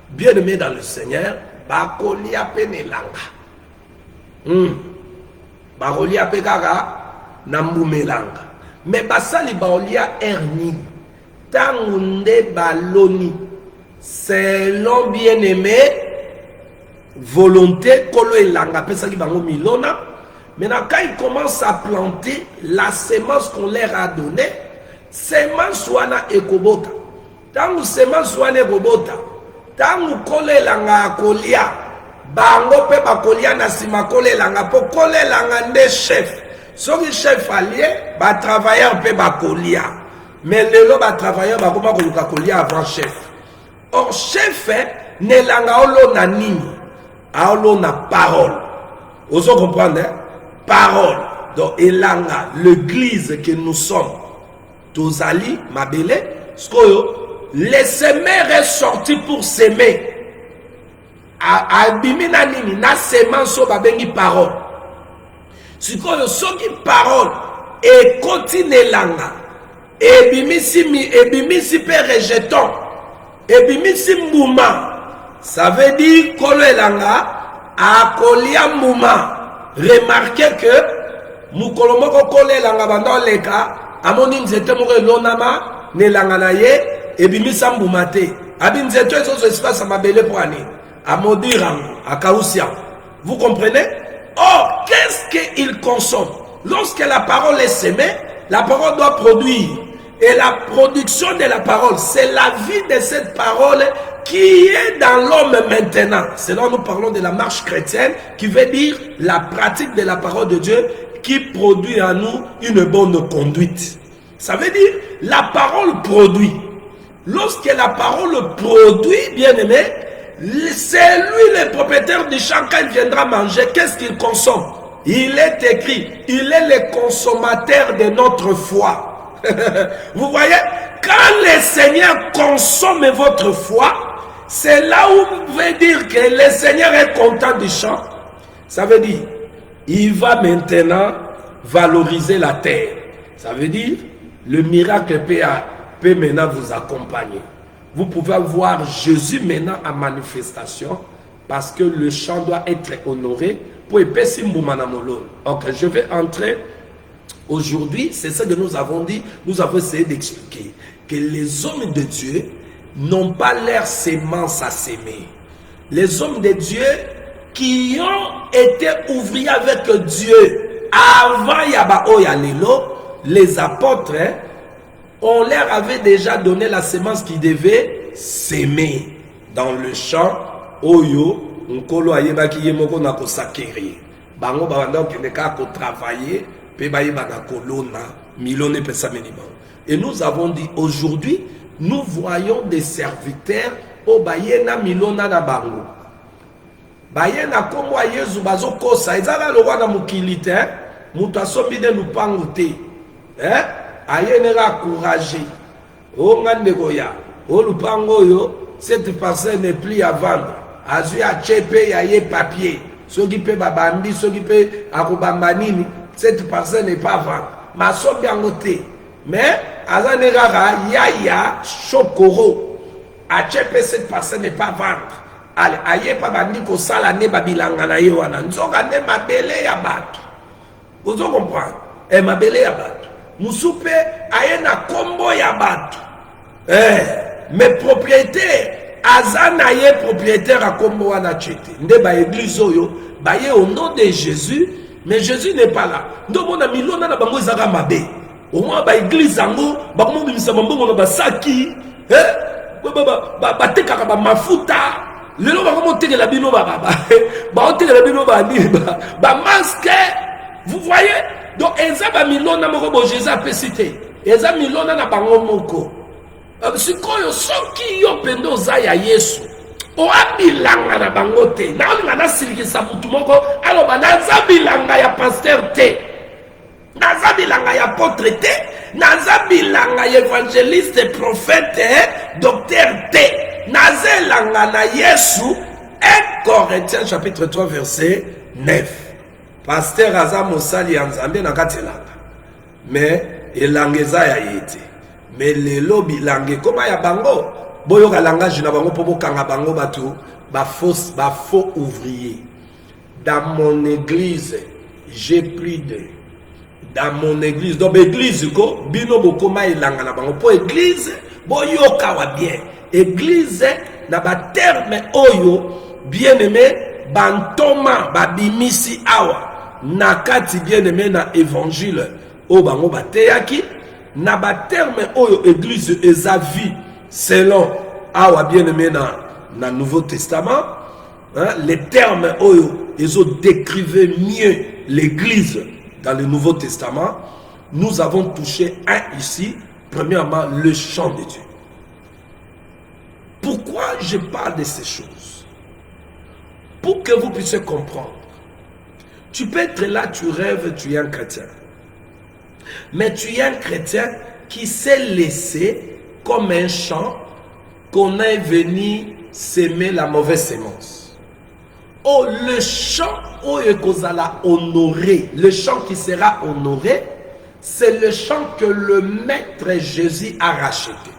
S1: Bien-aimé dans le Seigneur, bakolia penelanga. Bakolia pekaka na mbumelanga. Mais basali baolia erni. Tangunde baloni. Selon bien-aimé, volonté, kolo elanga, pesa ki bango milona. Maintenant, quand ils commencent à planter la semence qu'on leur a donnée, semence wana ekobota. Tangu semence wana ekobota, tangu kolo elanga akolia, bango pe bakolia na sima kolo elanga, po kolo elanga nde chef. Soki chef allié, ba travailleur pe bakolia. Mais lelo ba travailleur bakoma koluka kolia avant chef. Or, chef, ne langa olo na nini, olo na parole. Vous comprenez? Parole. Donc, elanga, l'église que nous sommes, tous ali, ma belle, les semeurs est sorti pour s'aimer. Abimi na nini, na semence ba bengi parole. Si koyo soki parole, et continue langa, et bimisi pe rejeton. Et bimisi mouma, ça veut dire kolo elanga akolia mouma. Remarquez que mukolomoko kolo elanga banda leka amoni nzete moko elonama nelanga na ye et bimisa mouma te. Abi nzete ezo espace mabele pour ani amodirango akausia. Vous comprenez? Or, qu'est-ce qu'il consomme? Lorsque la parole est semée, la parole doit produire. Et la production de la parole, c'est la vie de cette parole qui est dans l'homme maintenant. C'est là que nous parlons de la marche chrétienne, qui veut dire la pratique de la parole de Dieu qui produit en nous une bonne conduite. Ça veut dire la parole produit. Lorsque la parole produit, bien aimé, c'est lui le propriétaire du champ. Quand il viendra manger, qu'est-ce qu'il consomme? Il est écrit, il est le consommateur de notre foi. Vous voyez, quand le Seigneur consomme votre foi, c'est là où vous pouvez dire que le Seigneur est content du champ. Ça veut dire, il va maintenant valoriser la terre. Ça veut dire, le miracle peut maintenant vous accompagner. Vous pouvez voir Jésus maintenant en manifestation parce que le champ doit être honoré pour épaissir Moumanamolon. Ok, je vais entrer. Aujourd'hui, c'est ça que nous avons dit, nous avons essayé d'expliquer que les hommes de Dieu n'ont pas leur sémence à s'aimer. Les hommes de Dieu qui ont été ouvriers avec Dieu avant Yabao Yalelo, les apôtres, on leur avait déjà donné la sémence qui devait s'aimer dans le champ. Oyo, Nkolo Ayebaki Yemoko Nako Sakiri. Bango Babanda Keneka ko travailler. Et nous avons dit aujourd'hui, nous voyons des serviteurs au Bayena Milona na Bango. Bayena Komwa Yezu Bazo Kosa, Ezala le roi na Mukilite, Mutasomi de Lupangote, Ayenera couragé, O Ngandegoya, O Lupango yo, cette personne n'est plus à vendre. Azu ya chepe ya ye papier, ceux qui paient Babambi, ceux qui paient Akubambanini. Cette personne n'est pas vendre. Ma somme bien notée. Mais, Azanegara, Yaya, Chokoro, Achepe, cette personne n'est pas vendre. Allez, aye pas bandi ko sala ne babilanga na yewana. Nzoka ne mabele ya batu. Vous comprenez? E mabele ya batu. Musupe, aye na kombo ya batu. Mais propriétaire, Azana ye propriétaire à kombo wana chete. Nde ba église oyo, ba ye au nom de Jésus. Mais Jésus n'est pas là. Donc on a mis l'on a bango zara mabe. Au moins ba église ango, ba komo bimisa mbongo na ba saki, ba teka ba mafuta. Lelo ba komo teke la bino ba teke la bino ba masque. Vous voyez? Donc eza ba milona moko bo Jésus a pesité. Eza milona na bango moko. Sikoyo soki yo pendo za ya Yesu. O abilanga na bango te. Na olinga na silikisa mutu moko aloba naza bilanga ya pasteur te. Naza bilanga ya apôtre te. naza bilanga évangéliste prophète docteur T nazelanga na Yesu. 1 Corinthiens chapitre 3 verset 9. Pasteur aza mosali ya Nzambe na kati elanga, mais elanga eza ya ye te. Mais lelo bilanga koma ya bango boyoka langage na bango po bokanga bango bato ba faux ouvrier. Dans mon église j'ai plus de dans mon église donc église ko bino bokoma elanga na bango po église boyoka wa bien église na ba terme oyo bien aimé bantoma babimisi awa nakati bien aimé na évangile o bango bateyaki na ba terme oyo église ezavi selon awa bien aimé na Nouveau Testament, hein, les termes oyo ils ont décrivé mieux l'église dans le Nouveau Testament. Nous avons touché un ici, premièrement le chant de Dieu. Pourquoi je parle de ces choses? Pour que vous puissiez comprendre. Tu peux être là, tu rêves, tu es un chrétien. Mais tu es un chrétien qui s'est laissé comme un champ qu'on est venu s'aimer la mauvaise sémence. Oh, le champ où ekozala honoré, le champ qui sera honoré, c'est le champ que le maître Jésus a racheté.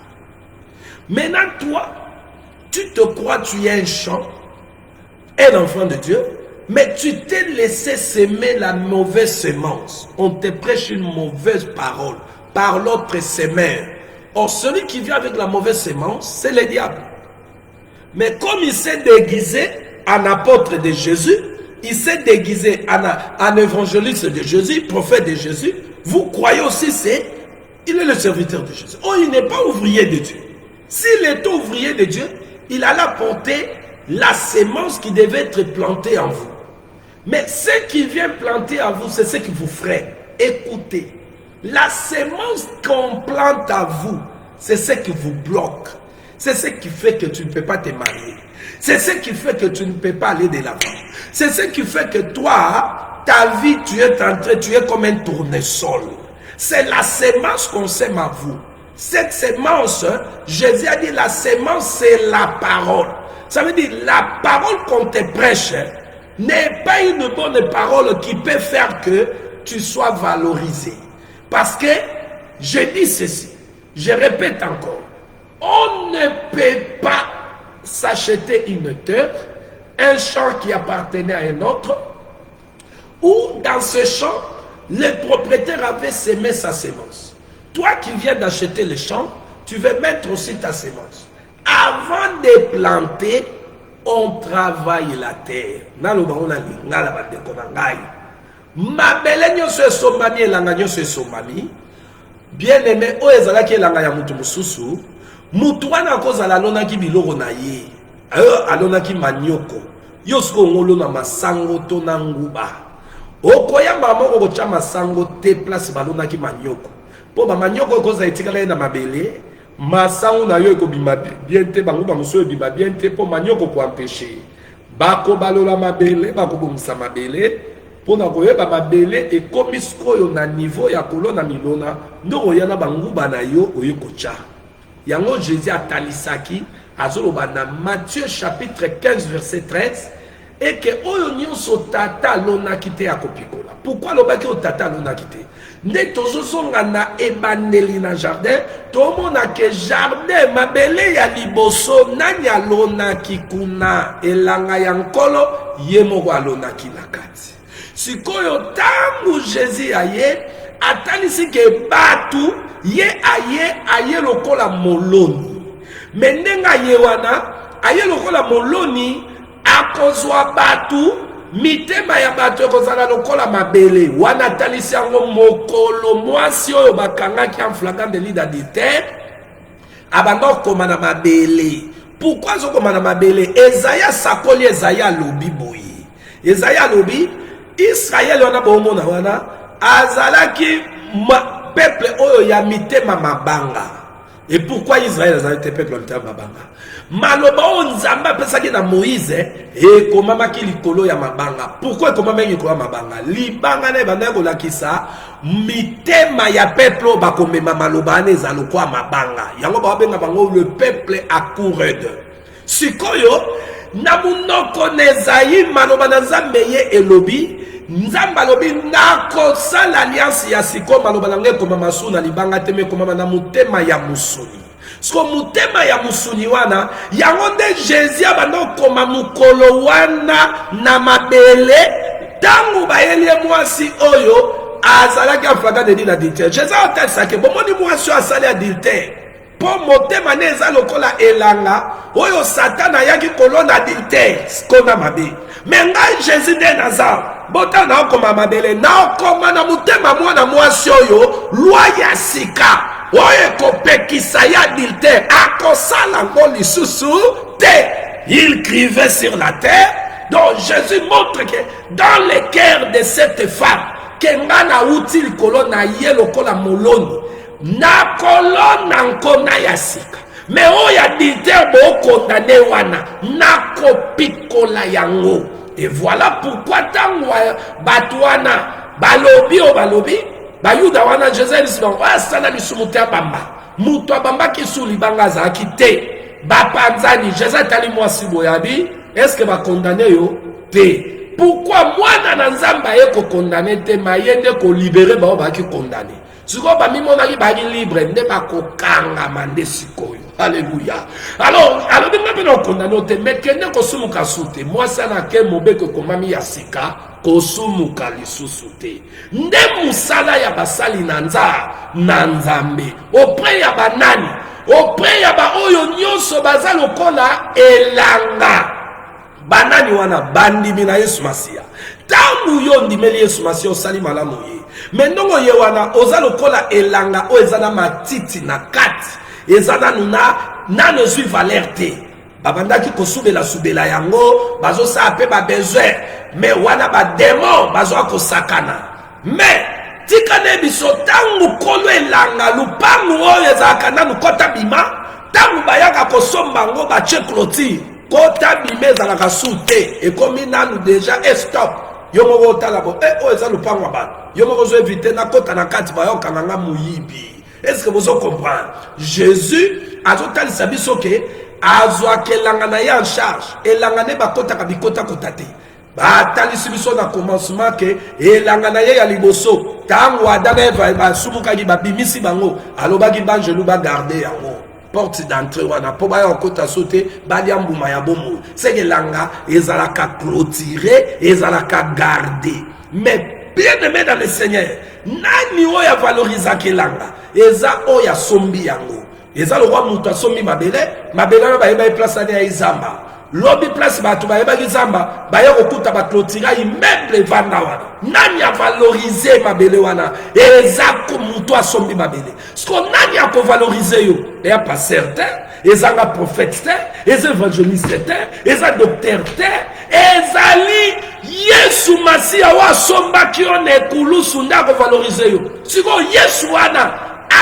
S1: Maintenant, toi, tu te crois, tu es un champ, un enfant de Dieu, mais tu t'es laissé s'aimer la mauvaise sémence. On te prêche une mauvaise parole par l'autre sémeur. Or, celui qui vient avec la mauvaise sémence, c'est le diable. Mais comme il s'est déguisé en apôtre de Jésus, il s'est déguisé en évangéliste de Jésus, prophète de Jésus, vous croyez aussi il est le serviteur de Jésus. Oh, il n'est pas ouvrier de Dieu. S'il était ouvrier de Dieu, il allait porter la sémence qui devait être plantée en vous. Mais ce qui vient planter en vous, c'est ce qui vous ferait. Écoutez, la sémence qu'on plante à vous, c'est ce qui vous bloque. C'est ce qui fait que tu ne peux pas te marier. C'est ce qui fait que tu ne peux pas aller de l'avant. C'est ce qui fait que toi, ta vie, tu es comme un tournesol. C'est la sémence qu'on sème à vous. Cette sémence, Jésus a dit, la sémence, c'est la parole. Ça veut dire, la parole qu'on te prêche n'est pas une bonne parole qui peut faire que tu sois valorisé. Parce que, je dis ceci, je répète encore, on ne peut pas s'acheter une terre, un champ qui appartenait à un autre, ou dans ce champ, le propriétaire avait sémé sa sémence. Toi qui viens d'acheter le champ, tu veux mettre aussi ta sémence. Avant de planter, on travaille la terre. Bien aimé, o ezalaki elanga ya mutu mususu, mutu wana kozala alonaki biloko na ye. Alonaki manioko. Yo siko ngolo na masango to na nguba. Okoyamba moko kocha masango te place balonaki manioko. Po ba manioko koza etikala na mabele, masango na yo ekobima bien te bango bamuso ebima bien te po manioko ko empêcher. Bako balola mabele, bako bomisa mabele. Pona koyeba mabele ekomi sikoyo na niveau ya kolona milona ndoko yana banguba na yo oyekocha. Yango Jésus atalisaki azoloba na Matthieu chapitre 15 verset 13 et que oyo nyonso tata lona kite akopikola. Pourquoi lobaki o tata lona kite? Nde tozosonga na ebandeli na jardin, tomona ke jardin mabele ya liboso nani alona kikuna elanga ya nkolo ye moko alona kinakati. Sikoyo tangu Jésus aye atalisi ke batu ye aye lokola moloni. Menenga ye wana aye lokola moloni akozwa batu mitema ya batu ekozala lokola mabele. Wana talisi yango mokolo mwasi oyo bakangaki en flagrant délit d'adultère abanda koma na mabele. Pourquoi zokoma na mabele? Ezaya sakoli Ezaya lobi boyi. Ezaya lobi Israël wana bomona wana azalaki peuple oyo ya mitema mabanga. Et pourquoi Israël a été peuple en mabanga? Maloba onzamba pesaki na Moïse et komama ki likolo ya mabanga. Pourquoi komama likolo ya mabanga? Libanga na banda ko lakisa mitema ya peuple ba komema maloba ne za lokwa mabanga. Yango ba benga bango le peuple accoureux. Sikoyo na munoko nezayi maloba na Nzambe ye elobi Nzamba lobi na kosala alliance ya siko maloba nange komama suna libanga teme komama na mutema ya musuni. Sko mutema ya musuni wana yango nde Jésus abando koma mukolo wana na mabele tangu bayelie mwasi oyo azalaki afaka de dina adultère. Jésus otasake bomoni mwasi asali adultère. Po motema ne eza lokola elanga oyo Satana yaki kolona adultère skona mabe. Mais ngai Jésus de Nazareth bota na okoma mabele na okoma na mutema mwana mwasi oyo loi ya sika oyo kopekisa ya adultère akosala ngo lisusu te. Il crivait sur la terre. Donc Jésus montre que dans le cœur de cette femme que ngana utile kolona ye lokola moloni na kolona nkona ya sika mais oyo adultère bo condamné wana na kopikola yango. Et voilà pourquoi tango batwana balobi o balobi bayuda wana Jésus lisibanga asala lisumuta bamba mutu abamba kisuli banga za kite bapanzani Jésus tali mwasi boyabi est-ce que ba condamné yo te? Pourquoi mwana na Nzamba eko condamné te mayende ko libérer ba ba ki condamné? Siko ba mimona ki ba libre nde ba ko kanga mande sikoyo. Alléluia. Alors bien maintenant condamné te mais kende ko sumuka sute. Moi ça na ke mobeko komami ya sika ko sumuka lisusu te. Nde musala ya basali na Nzambe. Auprès ya banani, auprès ya ba oyo nyonso baza lokola elanga. Banani wana bandimi na Yesu Masia. Tangu yo ndimeli Yesu Masia osali malamu ye. Mendongo ye wana oza lokola elanga o ezana matiti na kati. Ezana na ne suis valeur te. Babandaki kosubela subela yango bazo sa pe ba besoin. Mais wana ba démon bazo akosakana. Mais tikane biso tangu kolo elanga lupangu o ezaka nanu kota bima. Tangu bayaka kosomba ngo ba che clôture. Kota bimeza la kasute et comme nanu déjà stop yomo kota la bo o eza lupangwa ba yomo kozo éviter na kota na kati ba yoka nga muyibi. Est-ce que vous comprenez? Jésus a total sabiso ke azwa kelanga na ya en charge elanga ne ba kota ka bikota kota te ba tali sibiso na commencement ke elanga na ya liboso tango adana eva ba sumuka ki ba bimisi bango alobaki banjelu ba garder yango porte d'entrée wana po ba okota sauter balia mbuma ya bomo c'est que langa ezalaka clôturer ezalaka garder. Mais bien aimé dans le Seigneur nani oya valoriser kelanga eza oya sombi yango eza le roi muta sombi mabele na ba eba place ya izamba lobi place batu ba eba izamba ba yo kokuta ba clôturer immeuble vanda wana nani a valoriser mabele wana eza ko muto asombi mabele ce qu'on nani a ko valoriser yo et pas certain ezanga prophète te eza évangéliste te eza docteur te ezali Yesu Masia wa somba ki on ekulusu nda ko valoriser yo siko Yesu wana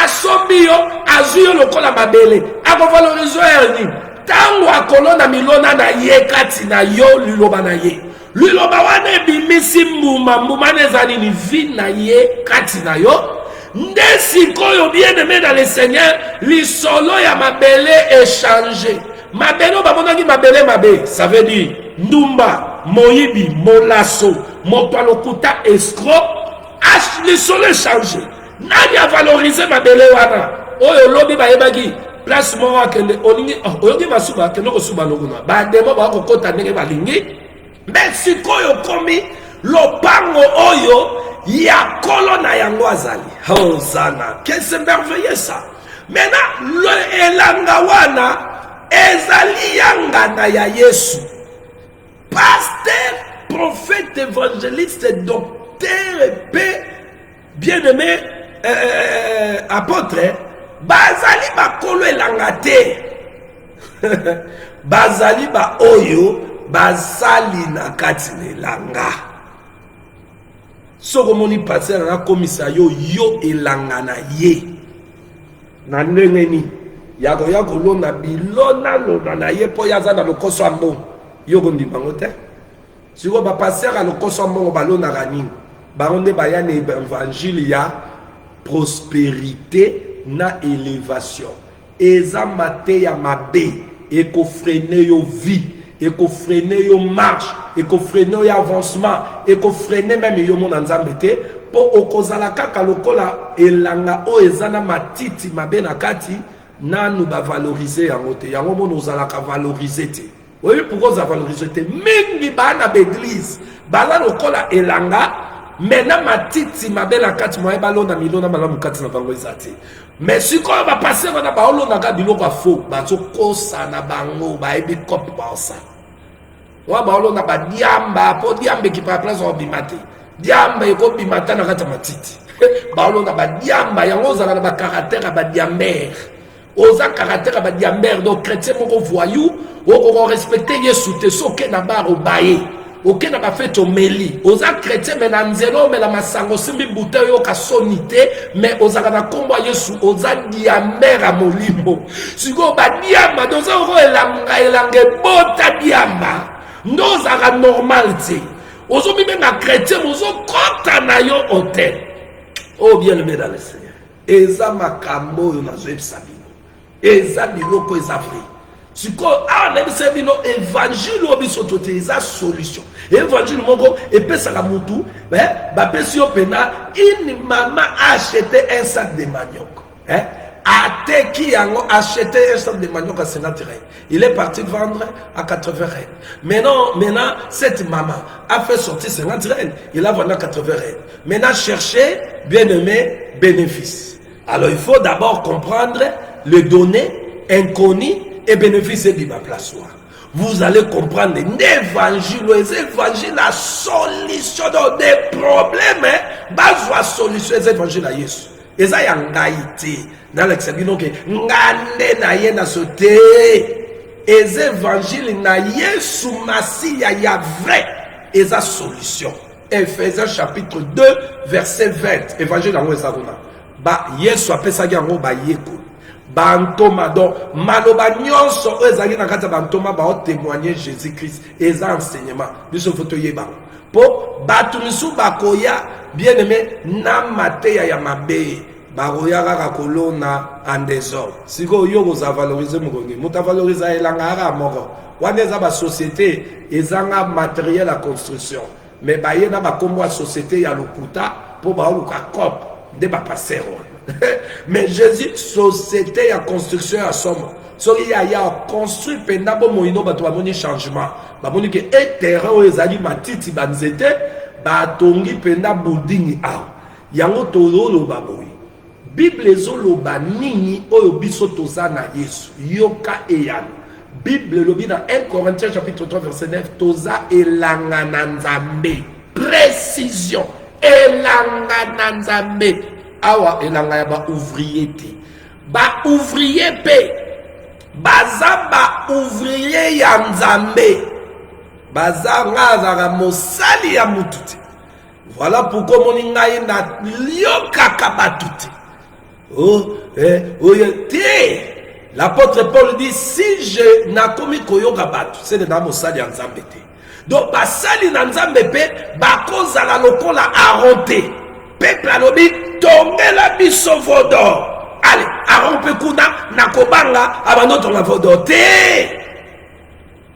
S1: asombi yo azuyo lokola mabele ako valoriser yo tango akolona milona na ye kati na yo liloba na ye liloba wana ebimisi mbuma nezani ni vi na ye kati na yo nde sikoyo bien aimé dans le Seigneur lisolo ya mabele échangé mabele bamonaki mabele mabe ça veut dire ndumba moyibi molaso moto alokuta escroc lisolo échangé nani a valoriser mabele wana oyo lobi bayebaki place mo akende olingi oyoki masuba kende ko suba lokuna ba demo ba ko kota ndenge balingi mais sikoyo komi lopango oyo ya kolona yango azali hosana qu'est-ce merveilleux ça. Maintenant le elanga wana ezali yangana ya Yesu pasteur prophète évangéliste docteur paix bien-aimé apôtre bazali bakolo elanga te bazali ba oyo bazali na kati elanga soko moni passer na komisa yo elanga na ye na ndenge ni ya kolona bilona lona na ye po yaza na lokoso ya mbongo yo kondimango te siko bapasteur ya lokoso ya mbongo balonaka nini bango nde baya na évangile ya prospérité na élévation eza mateya mabe ekofrene yo vie ekofrene yo marche ekofrene yo avancement ekofrene même yo mona nzambe te po okozala kaka lokola elanga oyo eza na matiti mabe na kati nanu bavalorize yango te yango mona ozalaka valorize te oyebi pourquoi oza valorize te mingi bana baeglise baza lokola elanga mena matiti mabe na kati moye balonda milona malamu kati na bango eza te mais sikoyo bapase wana baolondaka biloko ya faux bazokosa na bango bayebi kope baosala wa baolonda badiamba po diamba ekipaka place obima te diamba ekobima ta na kati ya matiti baolonda badiamba yango ozala na bacaratere ya badiambere oza caractère ya badiambere donc chrétien moko voyou okorespecte yesu te soke na bar obaye oke na bafete omeli oza chrétien me na nzela omela masango osimbi bouteille oyoka soni te me ozalaka na nkombo ya yesu oza diambere ya molimo sikoyo badiamba nde oza oko elanga ebota diamba nde ozalaka normal te ozomibenga chrétien ozokota na yo hotel oh bien aimé dans le seigneur eza makambo oyo nazoyebisa bino eza biloko eza vrai sikoyo awa nayebisa bino évangile oyo biso tote eza solution évangile moko epesaka mutu bapesi yo pena une maman a acheté un sac de manioc ateki yango acheté un sac de manioc à 50 reines. Il est parti vendre à 80 reines. Maintenant, cette maman a fait sortir 50 reines. Il a vendu à 80 reines. Maintenant, chercher, bien aimé, bénéfice. Alors, il faut d'abord comprendre les données inconnues et bénéfices de ma place. Vous allez comprendre l'évangile, la solution des problèmes, la solution des évangiles à Jésus. Et ça, il y a ngaïté. Dans l'exemple, ngane na ye na sote. Les évangiles na Yesu Masiya ya vrai. Et ça, solution. Ephésiens chapitre 2, verset 20. Évangile en Wesaruna. Ba Yesu apesa yango ba yeko. Bantoma donc maloba nyonso ezali na kata bantoma ba témoigner Jésus-Christ. Et ça, enseignement. Biso foto yeba. Po batu misu bakoya bien aimé na mateya ya mabe bakoya kaka kolona en désordre siko yo koza valoriser mokongi muta valoriser elanga kaka moko wana eza ba société ezanga matériel à construction mais baye na bakombo ya société ya lokuta po baoluka cop nde bapasser mais Jésus société ya construction ya somme soki ya construit penda bo moino bato bamoni changement bamoni ke terrain oyo ezali matiti banzete batongi penda building awa yango tozoloba boye bible ezoloba nini oyo biso toza na yesu yoka eyano bible elobi na 1 Corinthiens chapitre 3 verset 9 toza elanga na nzambe précision elanga na nzambe awa elanga ya baouvrier te baouvrier pe baza baouvrier ya nzambe baza ngazaka mosali ya mutu te voilà pourquoi moni ngai na liokaka batu te l'apôtre Paul dit si je nakomi koyoka batu c'est de na mosali ya nzambe te donc basali na nzambe pe bakozala lokola Aaron te peuple alobi tongela biso vodor allez Aaron pe kuna nakobanga abando tonga vodor te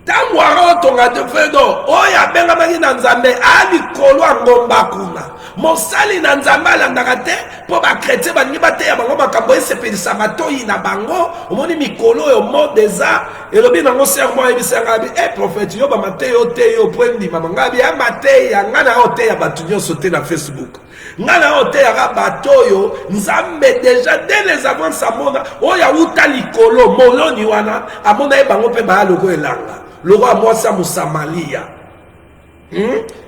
S1: tango Aaron tonga te vodor oya benga maki na nzambe ali kolo ngomba kuna mosali na nzambe alandaka te po bakretien balingi bateya bango makambo esepelisa matoi na bango omoni mikolo oyo mode eza elobi nango sermo ayebisanga bi prophète yo bamateyi oteyi yo po endima mangabi ya mateya ngai na oteya bato nyonso te na Facebook ngai na oteyaka bato oyo nzambe déjà dès les avances amona oyo awuta likolo moloni wana amona ye bango mpe baya loko elanga loko ya mwasi ya mosamalia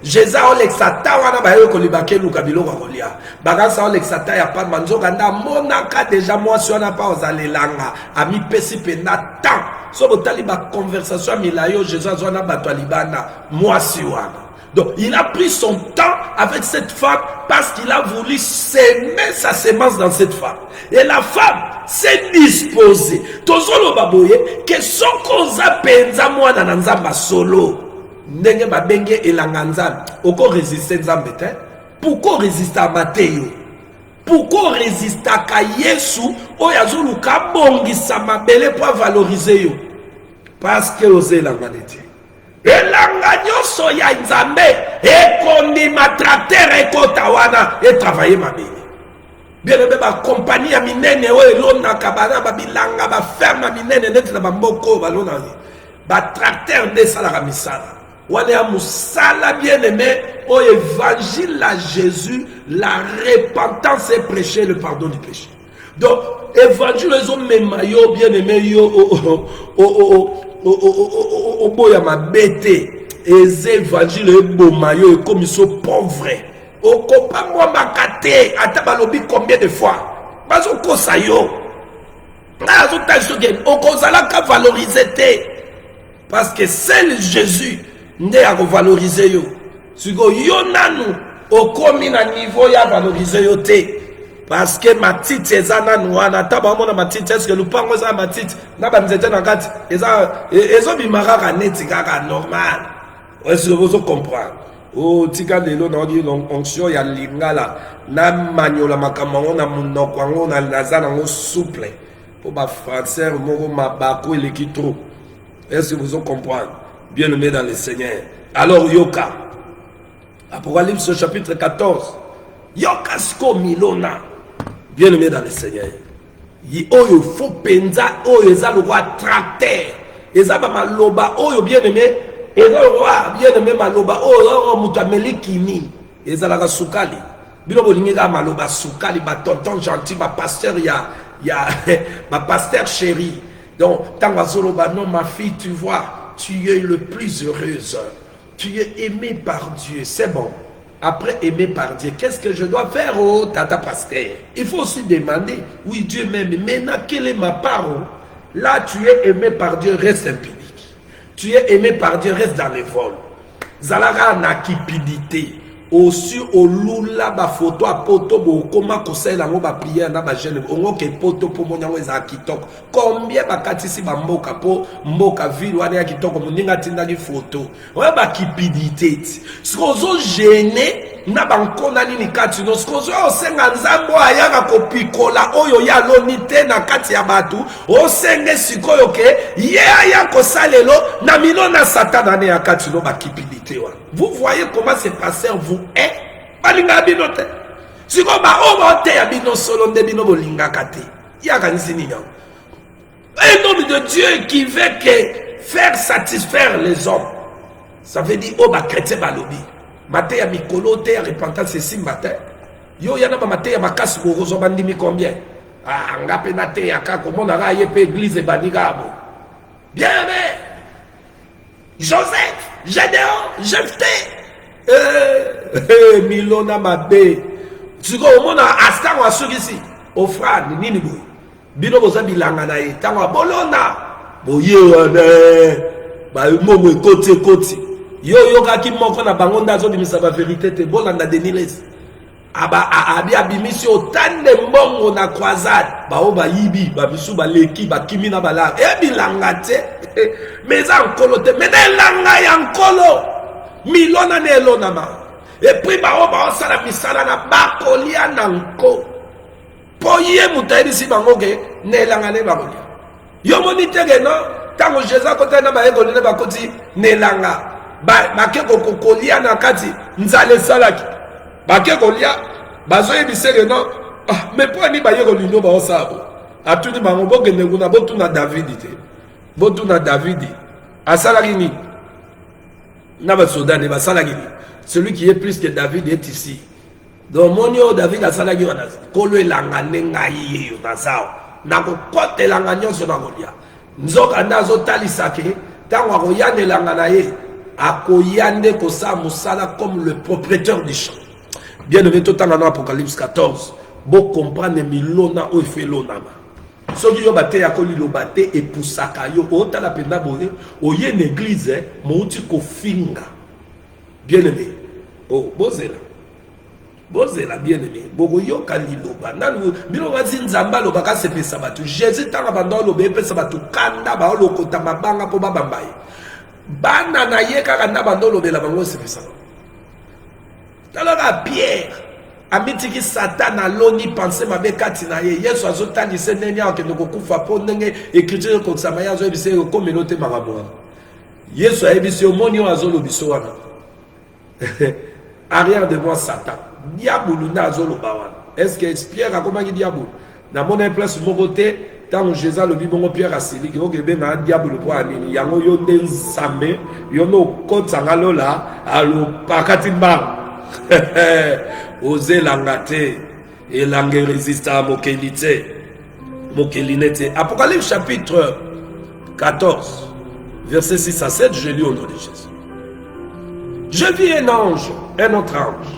S1: Jésus olexata wana bayo kolibake luka biloko kolia bakasa olexata ya pa manzoka nda monaka déjà mwasi wana pa ozalelanga ami pesi penda temps so botali ba conversation milayo Jésus azwana bato libana mwasi wana Donc, il a pris son temps avec cette femme parce qu'il a voulu s'aimer sa sémence dans cette femme. Et la femme s'est disposée. Tozolo baboye, que son koza penza moi dans nzamba solo. Ndenge babenge elanga nzambe. Oko résister nzambe te. Pourquoi résister à Matteo? Pourquoi résister à Yesu? Oyazulu kabongi sa mabele pour valoriser yo. Parce que osé elanga de Dieu. Elanga nyoso ya nzambe ekondi matracteur ekotawana et travailler mabele. Bien aimé ba compagnie ya minene o elona kabana ba bilanga ba ferme minene net na ba mboko balona ni. Ba tracteur de sala misala. Wane ya musala bien aimé au évangile à Jésus, la repentance est prêchée, le pardon du péché. Donc évangile les hommes mayo bien aimé yo o boya mabete les évangiles bomayo et comme ils sont pauvres au copa moi makate atabalobi combien de fois bazo kosa yo bazo tajo gen o kozala ka valoriser te parce que seul Jésus nde a revaloriser yo siko yo nanu o komi na niveau ya valoriser yo te. Parce que ma tite ezana noana taba mona ma tite est-ce que le pango za ma tite na ba nzete na kati ezo bimaka neti kaka normal. Est-ce que vous comprenez? Oh tika lelo na di onction ya lingala na manyola makambo na munoko ngo na nazana ngo souple pour ba français moko mabako elekitro. Est-ce que vous comprenez? Bien aimé dans le Seigneur. Alors yoka Apocalypse chapitre 14 yoka sko milona. Bien aimé dans le Seigneur. Il faut penza, il faut le roi tracteur. Il faut maloba, il bien aimé. Il faut bien aimé maloba, il faut mutameli kini. Il faut la soukali. Bilo bolinga maloba soukali, ba tonton gentil, ba pasteur ma pasteur chéri. Donc, tant que non ma fille, tu vois, tu es le plus heureuse. Tu es aimé par Dieu, c'est bon. Après aimé par Dieu, qu'est-ce que je dois faire, oh tata pasteur? Il faut aussi demander, oui Dieu m'aime, maintenant quelle est ma part? Là tu es aimé par Dieu, reste impunique. Tu es aimé par Dieu, reste dans les vols. Zalara na kipidité. Aussi au lula ba photo a poto bo koma conseil la ba prière na ba jeune ongo ke poto po monyango za kitoko. Combien ba katisi ba mboka po mboka ville wana ya kitoko moninga tinda ki photo. Ouais ba kipidité. Skozo gêné na ba nkona nini kati no skozo osenga nzambo ayaka kopikola oyo ya lonite na kati ya batu osenge sikoyo ke ye aya kosalelo na milona satana ne ya kati no ba kipidité wa. Vous voyez comment ces pasteurs vous est balinga binote. Si comme ba ya bino solo de bino bolinga kate. Ya kanisi ni nyang. Un homme de Dieu qui veut que faire satisfaire les hommes. Ça veut dire ba chrétien balobi. Maté ya mikolo te ya repentance c'est matin. Yo yana ba maté ya makasi ko rozo bandimi combien? Ah ngape na te ya ka comment na ra yepe église banigabo. Bien mais Joseph, Gédéon, Jephthé, Milona Mabé. Tu vois, au monde a astan à ceux ici, au frère, nini boy. Bino boza bilanga na ye, tanga bolona. Boye wane, ba momo côté. Yo kaki moko na bangonda zo dimisa ba vérité te bolanda deniles. Aba abi abimisi otande mbongo na croisade. Ba o ba yibi, ba bisu ba leki, ba kimi na bala. E bilanga te. Mais encore te mais langa yankolo milona ne lona ma et puis ba sala misala na bakolia nanko poye mutaidi si bangoke ne langa ne bakolia yo monite ke no tango Jésus kota na ba ekolo ne bakoti ne langa ba ke kokolia na kati nzale salaki ba ke kolia bazo ebisere no mais pour ni ba yekolo no ba osabo atuni bango bokende kuna botuna David te Botuna David, Asalagini, Nabasodan, Basalagini. Celui qui est plus que David est ici. Donc, mon David Asalagini, Kolo Langanenga Yonazao, Nako Kote Langanyon Sonagolia. Nzoka Nazo Talisake, Tango Yane Langanaye, Akoyande Kosa Moussala comme le propriétaire du champ. Bien aimé, tout en Apocalypse 14, Bo comprendre Milona ou Felonama. Soki yo bate yakoli lo bate et poussaka yo ota la penda boye oye l'église mouti ko finga Bien-aimé. Oh, Bozela. Bozela, bien-aimé. Bogoyoka liloba. Nanu, bilonga zinzamba lobaka sepe sabatu. Jésus tanga bando lobe pe sabatu. Kanda ba lokota mabanga po babambaye. Bana na yeka kanda bando lobe la bango sepe sabatu. Alors Pierre, amitiki Satan aloni pensé mabe kati na ye. Yesu azotani se nenya okendo kokufa po ndenge écriture ko samaya zo bise ko communauté maraboa. Yesu ayebisi omoni o azolo biso wana. Arrière de moi Satan. Diabolo na azolo bawana. Est-ce que Pierre a comment diabolo? Na mon place mon côté tant Jésus le bibongo Pierre asili ki okebe na diabolo po anini. Yango yo nzambe yo no kotanga lola alo pakati mba. Osez l'angate et langue résiste à mokelité. Mokelinete. Apocalypse chapitre 14, verset 6 à 7, je lis au nom de Jésus. Je vis un ange, un autre ange,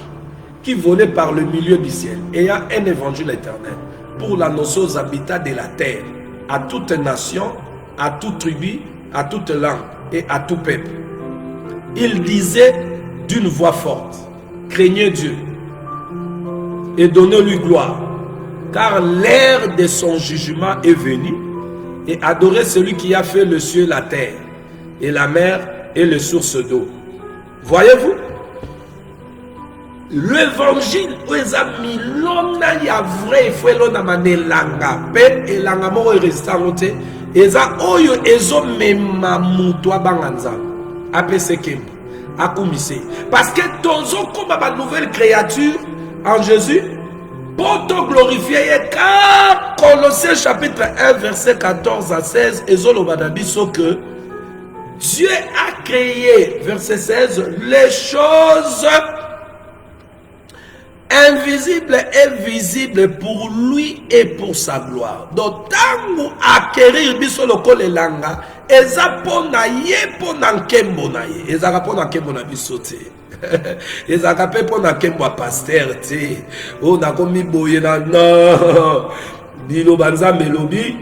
S1: qui volait par le milieu du ciel, ayant un évangile éternel pour l'annoncer aux habitants de la terre, à toute nation, à toute tribu, à toute langue et à tout peuple. Il disait d'une voix forte: craignez Dieu et donnez-lui gloire, car l'heure de son jugement est venue, et adorez celui qui a fait le ciel, la terre, et la mer et les sources d'eau. Voyez-vous, l'évangile, les amis, l'homme y a vrai, il faut l'homme amener langa, peine et langa moro restaurante, et ça, oyo, ezo mema mutwa banganza, apese kembo. Parce que tozo comme ma nouvelle créature en Jésus, pour te glorifier, car Colossiens chapitre 1 verset 14 à 16, et que Dieu a créé, verset 16, les choses invisibles et visibles pour lui et pour sa gloire. Donc, tant acquérir bisolo kolelanga, eza pona ye pona nkembo na ye, eza pona nkembo na bisote, eza kape pona nkembo pasteur te, o na komi boye na non, bilo banza melobi.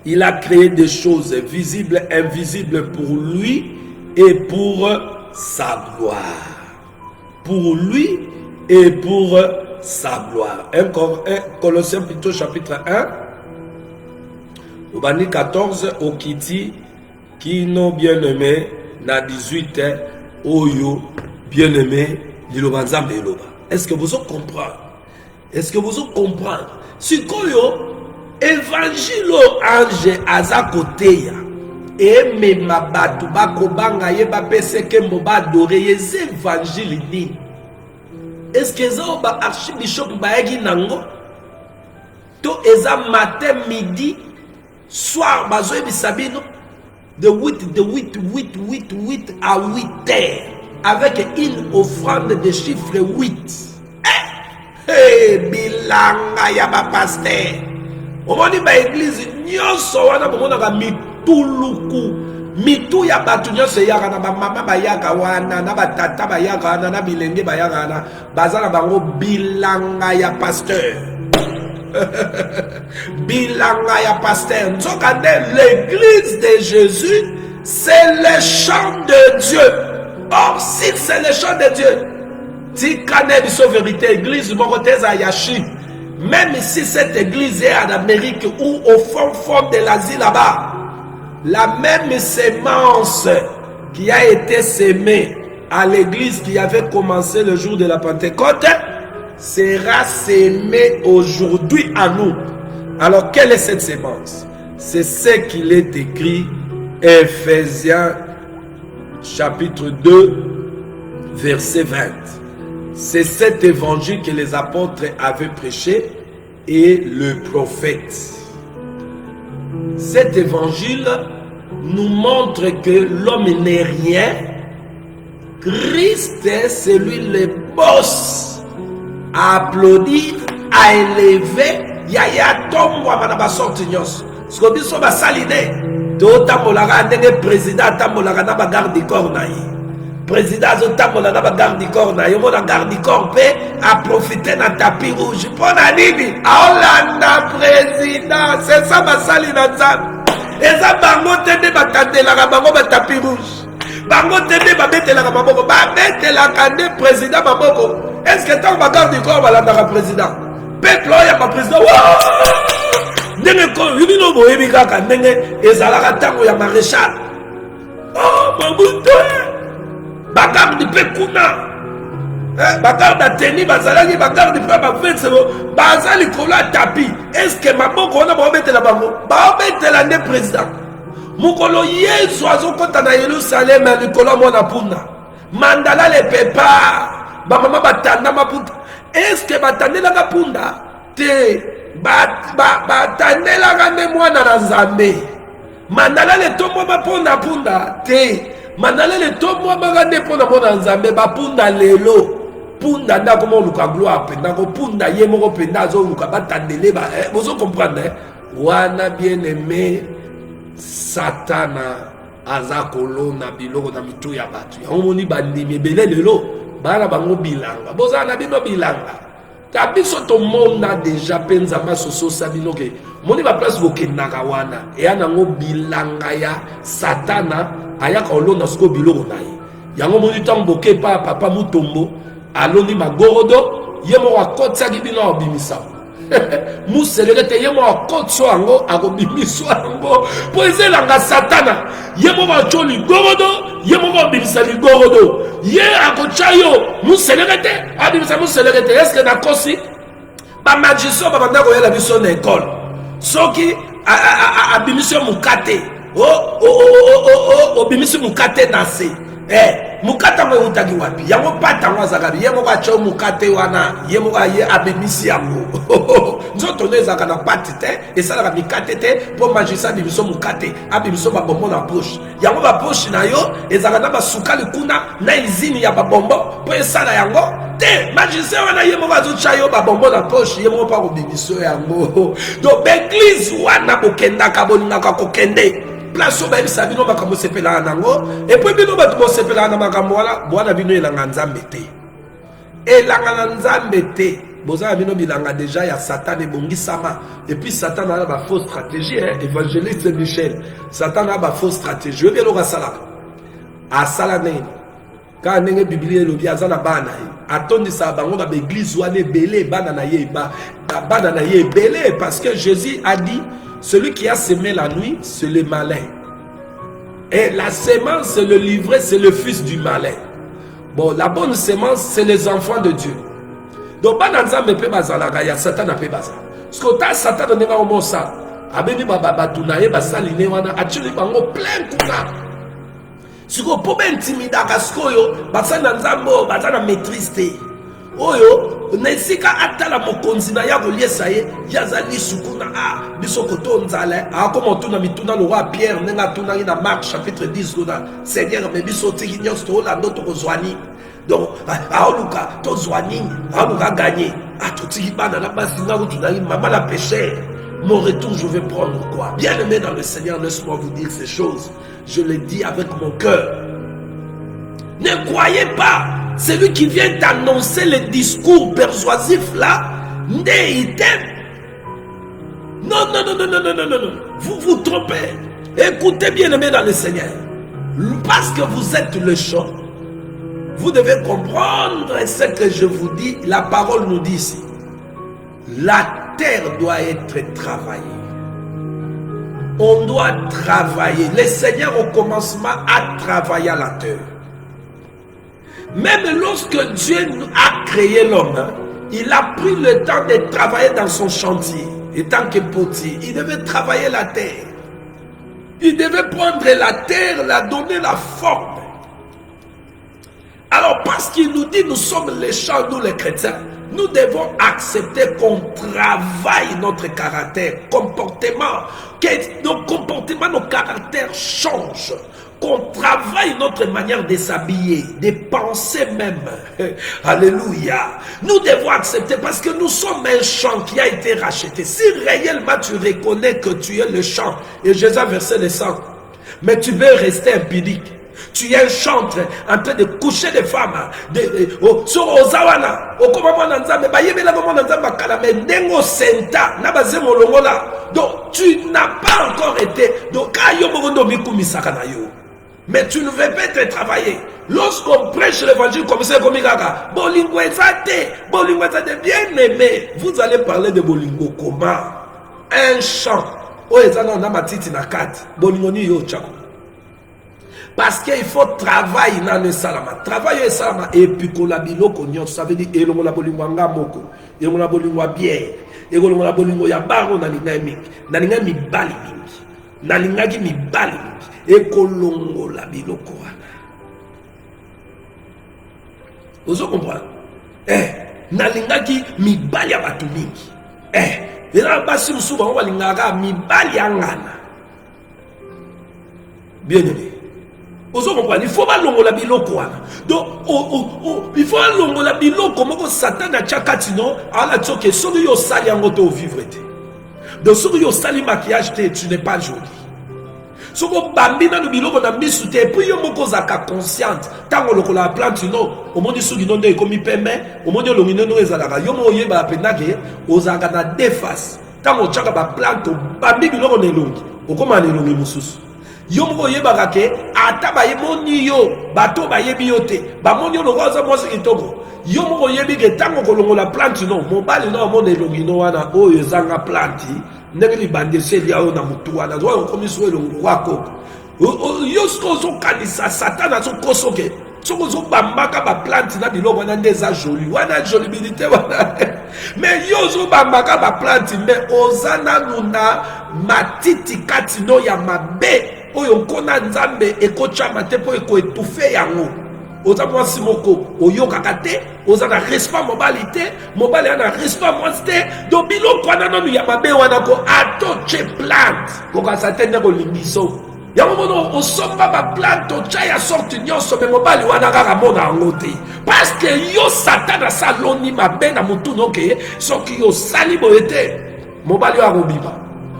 S1: Il a créé des choses visibles, invisibles pour lui et pour sa gloire. Pour lui et pour sa gloire. Colossiens plutôt chapitre 1. Au bani 14 au Kiti qui n'ont bien aimé na 18 oyo bien aimé lilobanza meloba. Est-ce que vous comprenez? Est-ce que vous comprenez? Si koyo évangile ange aza côté ya et même batu bakobanga ye ba pese kembo ba adoré les évangiles ni. Est-ce que ça ba archbishop ba yagi nango to eza matin midi soir bazoe bisabino de 8 à 8 heures avec une offrande de chiffre 8. Hey, bilanga ya ba pasteur. Omoni ba église nyonso wana bomona ka mituluku mitu ya batu nyonso yaka na ba mama ba yaka wana na ba tata ba yaka wana na bilenge ba yaka na bazala bango bilanga ya pasteur. Bilanga ya pasteur. L'église de Jésus, c'est le chant de Dieu. Or, si c'est le chant de Dieu, si Kané biso vérité, église Moroteza Yashi, même si cette église est en Amérique ou au fond de l'Asie là-bas, la même sémence qui a été sémée à l'église qui avait commencé le jour de la Pentecôte sera sémée aujourd'hui à nous. Alors, quelle est cette sémence? C'est ce qu'il est écrit Ephésiens chapitre 2 verset 20. C'est cet évangile que les apôtres avaient prêché et le prophète. Cet évangile nous montre que l'homme n'est rien. Christ est celui le boss à applaudir, à élever. Yaya tombo amana ba sorti nyos. Sko biso ba saline. To tambolaka ndenge président tambolaka na ba garde corps na yi. Président zo tambola na ba garde corps na yo mona garde corps pe a profiter na tapis rouge. Pona nini? Aolanda président, c'est ça ba saline nzambe. Eza bango tende ba tandela bango ba tapis rouge. Bango tende babetela ka maboko, babetela ka nde président maboko. Est-ce que tant bagarde du corps balandaka président? Peuple oya ba président. Ndenge ko yibino boyebi kaka ndenge ezalaka tango ya maréchal. Oh mabuto. Bagarde pe kuna. Bagarde a teni bazalaki bagarde pe ba vetse bazali kola tapi. Est-ce que maboko na babetela bango? Babetela nde président. Mukolo Yesu azokota na Yerusalem likolo mona punda. Mandala le pepa. Ba mama batanda maputa. Est-ce que batandela ka punda? Te batandela ka ne mwana na Nzambe. Mandala le tomo ba punda punda. Te mandala le tomo ba ka ne pona mona Nzambe ba punda lelo. Punda ndako mo luka gloire penda ko punda ye moko penda zo luka batandele ba. Vous comprenez? Wana bien-aimé Satana azakolo na biloko na mitu ya batu. Omoni bandimi belé lelo bana bango bilanga. Boza na bino bilanga. Tabiso to mona déjà penza masoso sabino ke. Moni ba place bokendaka wana. E anango bilanga ya Satana ayaka olona sko biloko na ye. Yango moni tango boke pa papa mutombo aloni magorodo yemo akotsa bino obimisa. Museleke yemo akotso ango akobimiso ango poeze langa Satana yemo bacholi gorodo yemo bimisa li gorodo ye akochayo museleke abimisa museleke est-ce que nakosi ba magicien ba banda ko yela biso na école soki abimisio mukate obimisi mukate na se mukata mwe utaki wapi yango pata mwa zakabi yemo kwa cho mukate wana yemo kwa ye abimisi yango nzoto nezaka na pati te esala ka mikate te po magisa bibiso mukate abibiso ba bombo na poche yango ba poche na yo ezaka na basukali kuna na izini ya ba bombo po esala yango te magisa wana yemo kwa zo chayo ba bombo na poche yemo pa ko bibiso yango do l'église wana bokenda ka boninga ka kokende place oba ebisa bino makambo sepelaka nango epui bino bato bosepelaka na makambo wana bwana bino elanga nzambe te elanga na nzambe te bozala bino bilanga déjà ya Satan ebongisama epuis Satan a ba fausse stratégie évangéliste Michel Satan a ba fausse stratégie oyebi eloko asalaka asala nini kaka ndenge biblia elobi aza na bana ye atondisaka bango baeglise wana ebele bana na ye ebele parce que Jésus a dit celui qui a semé la nuit, c'est le malin. Et la semence, c'est le livret, c'est le fils du malin. Bon, la bonne semence, c'est les enfants de Dieu. Donc, pas dans me peut bazalaga, il y a Satan à peut bazar. Parce que t'as Satan n'est pas au mot ça. Abeni baba tunaye basaline wana achuli bango plein kuna. Siko pobe intimida kaskoyo, basana nzambo, basana maîtrise. Oyo nesika atala mokonzi na ya koliesa ye yazali sukuna biso koto nzale akoma tuna mituna le roi Pierre nenga tuna na Marc chapitre 10 kuna Seigneur me biso tiki nyos to la ndo to kozwani donc aoluka to zwani aoluka gagner atotiki bana na basi nga kutuna mama la péché. Mon retour je vais prendre quoi? Bien aimé dans le Seigneur, laisse-moi vous dire ces choses, je les dis avec mon cœur. Ne croyez pas celui qui vient t'annoncer les discours persuasifs là, il t'aime. Non. Vous vous trompez. Écoutez bien aimé dans le Seigneur. Parce que vous êtes le champ, vous devez comprendre ce que je vous dis. La parole nous dit ici. La terre doit être travaillée. On doit travailler. Le Seigneur au commencement a travaillé à la terre. Même lorsque Dieu a créé l'homme, il a pris le temps de travailler dans son chantier. Et tant que potier, il devait travailler la terre. Il devait prendre la terre, la donner la forme. Alors parce qu'il nous dit, nous sommes les champs, nous les chrétiens, nous devons accepter qu'on travaille notre caractère, comportement, que nos comportements, nos caractères changent. Qu'on travaille notre manière de s'habiller, de penser même. Alléluia. Nous devons accepter parce que nous sommes un champ qui a été racheté. Si réellement tu reconnais que tu es le champ, et Jésus a versé le sang, mais tu veux rester impudique. Tu es un chantre en train de coucher des femmes. Sur Ozawana, donc tu n'as pas encore été. Donc, Mais tu ne veux pas te travailler. Lorsqu'on prêche l'évangile comme ça, comme Gaga, Bolingo ezate, bien aimé. Vous allez parler de Bolingo comment? Un chant. Oh, ezana on a matiti na kati. Bolingo ni yo chako. Parce qu'il faut travailler dans le salama. Travailler le salama et puis qu'on la biloko nyon. Ça veut dire et l'on la bolingo anga moko, et l'on la bolingo bière, et l'on la bolingo ya baro na linga mingi, na linga mi bali mingi, na linga ki mi bali mingi. Et kolongo la biloko wana. Vous comprenez? Nalingaki mibali ya batu mingi. Et là basi musuba on va lingaka mibali ya ngana. Bien aimé. Vous comprenez? Il faut pas longo la biloko wana. Donc il faut longo la biloko moko Satan a tchakati non ala tsoke soki yo sali yango te vivre te. Donc soki yo sali maquillage te tu n'es pas joli. Soko bambina no biloko na misu te puis yo moko zaka consciente tango lokola la plante no omoni soki no nde ekomi pembe omoni olongino no ezalaka yo mo yeba pendake ozaka na déface tango chaka ba plante bambi biloko na elongi okoma na elongi mususu yo moko yeba ke ata ba yemoni yo bato ba yebi yo te ba moni yo lokoza mwasi kitoko yo moko yebi ke tango kolongola plante no mobali no mo na elongi no wana oyo ezanga plante ndenge libandeseli yao na mutu wana zo okomisi elongo wako yo soko kanisa Satan azokosoke soko zo bambaka ba plante na biloko wana ndeza joli wana jolibilité wana mais yo zo bambaka ba plante mais ozana nuna matiti kati no ya mabe oyo kona nzambe ekochama te po eko etufe yango oza mwasi moko oyokaka te oza na respect mobali te mobali ana respect mwasi te donc biloko wana nanu ya mabe wana ko atoche plante kokasa te nde kolimbiso yango mono osomba ba plante otia ya sorte nyonso me mobali wana kaka mona yango te parce que yo Satan asaloni mabe na mutu noke soki yo sali boye te mobali oyo akobima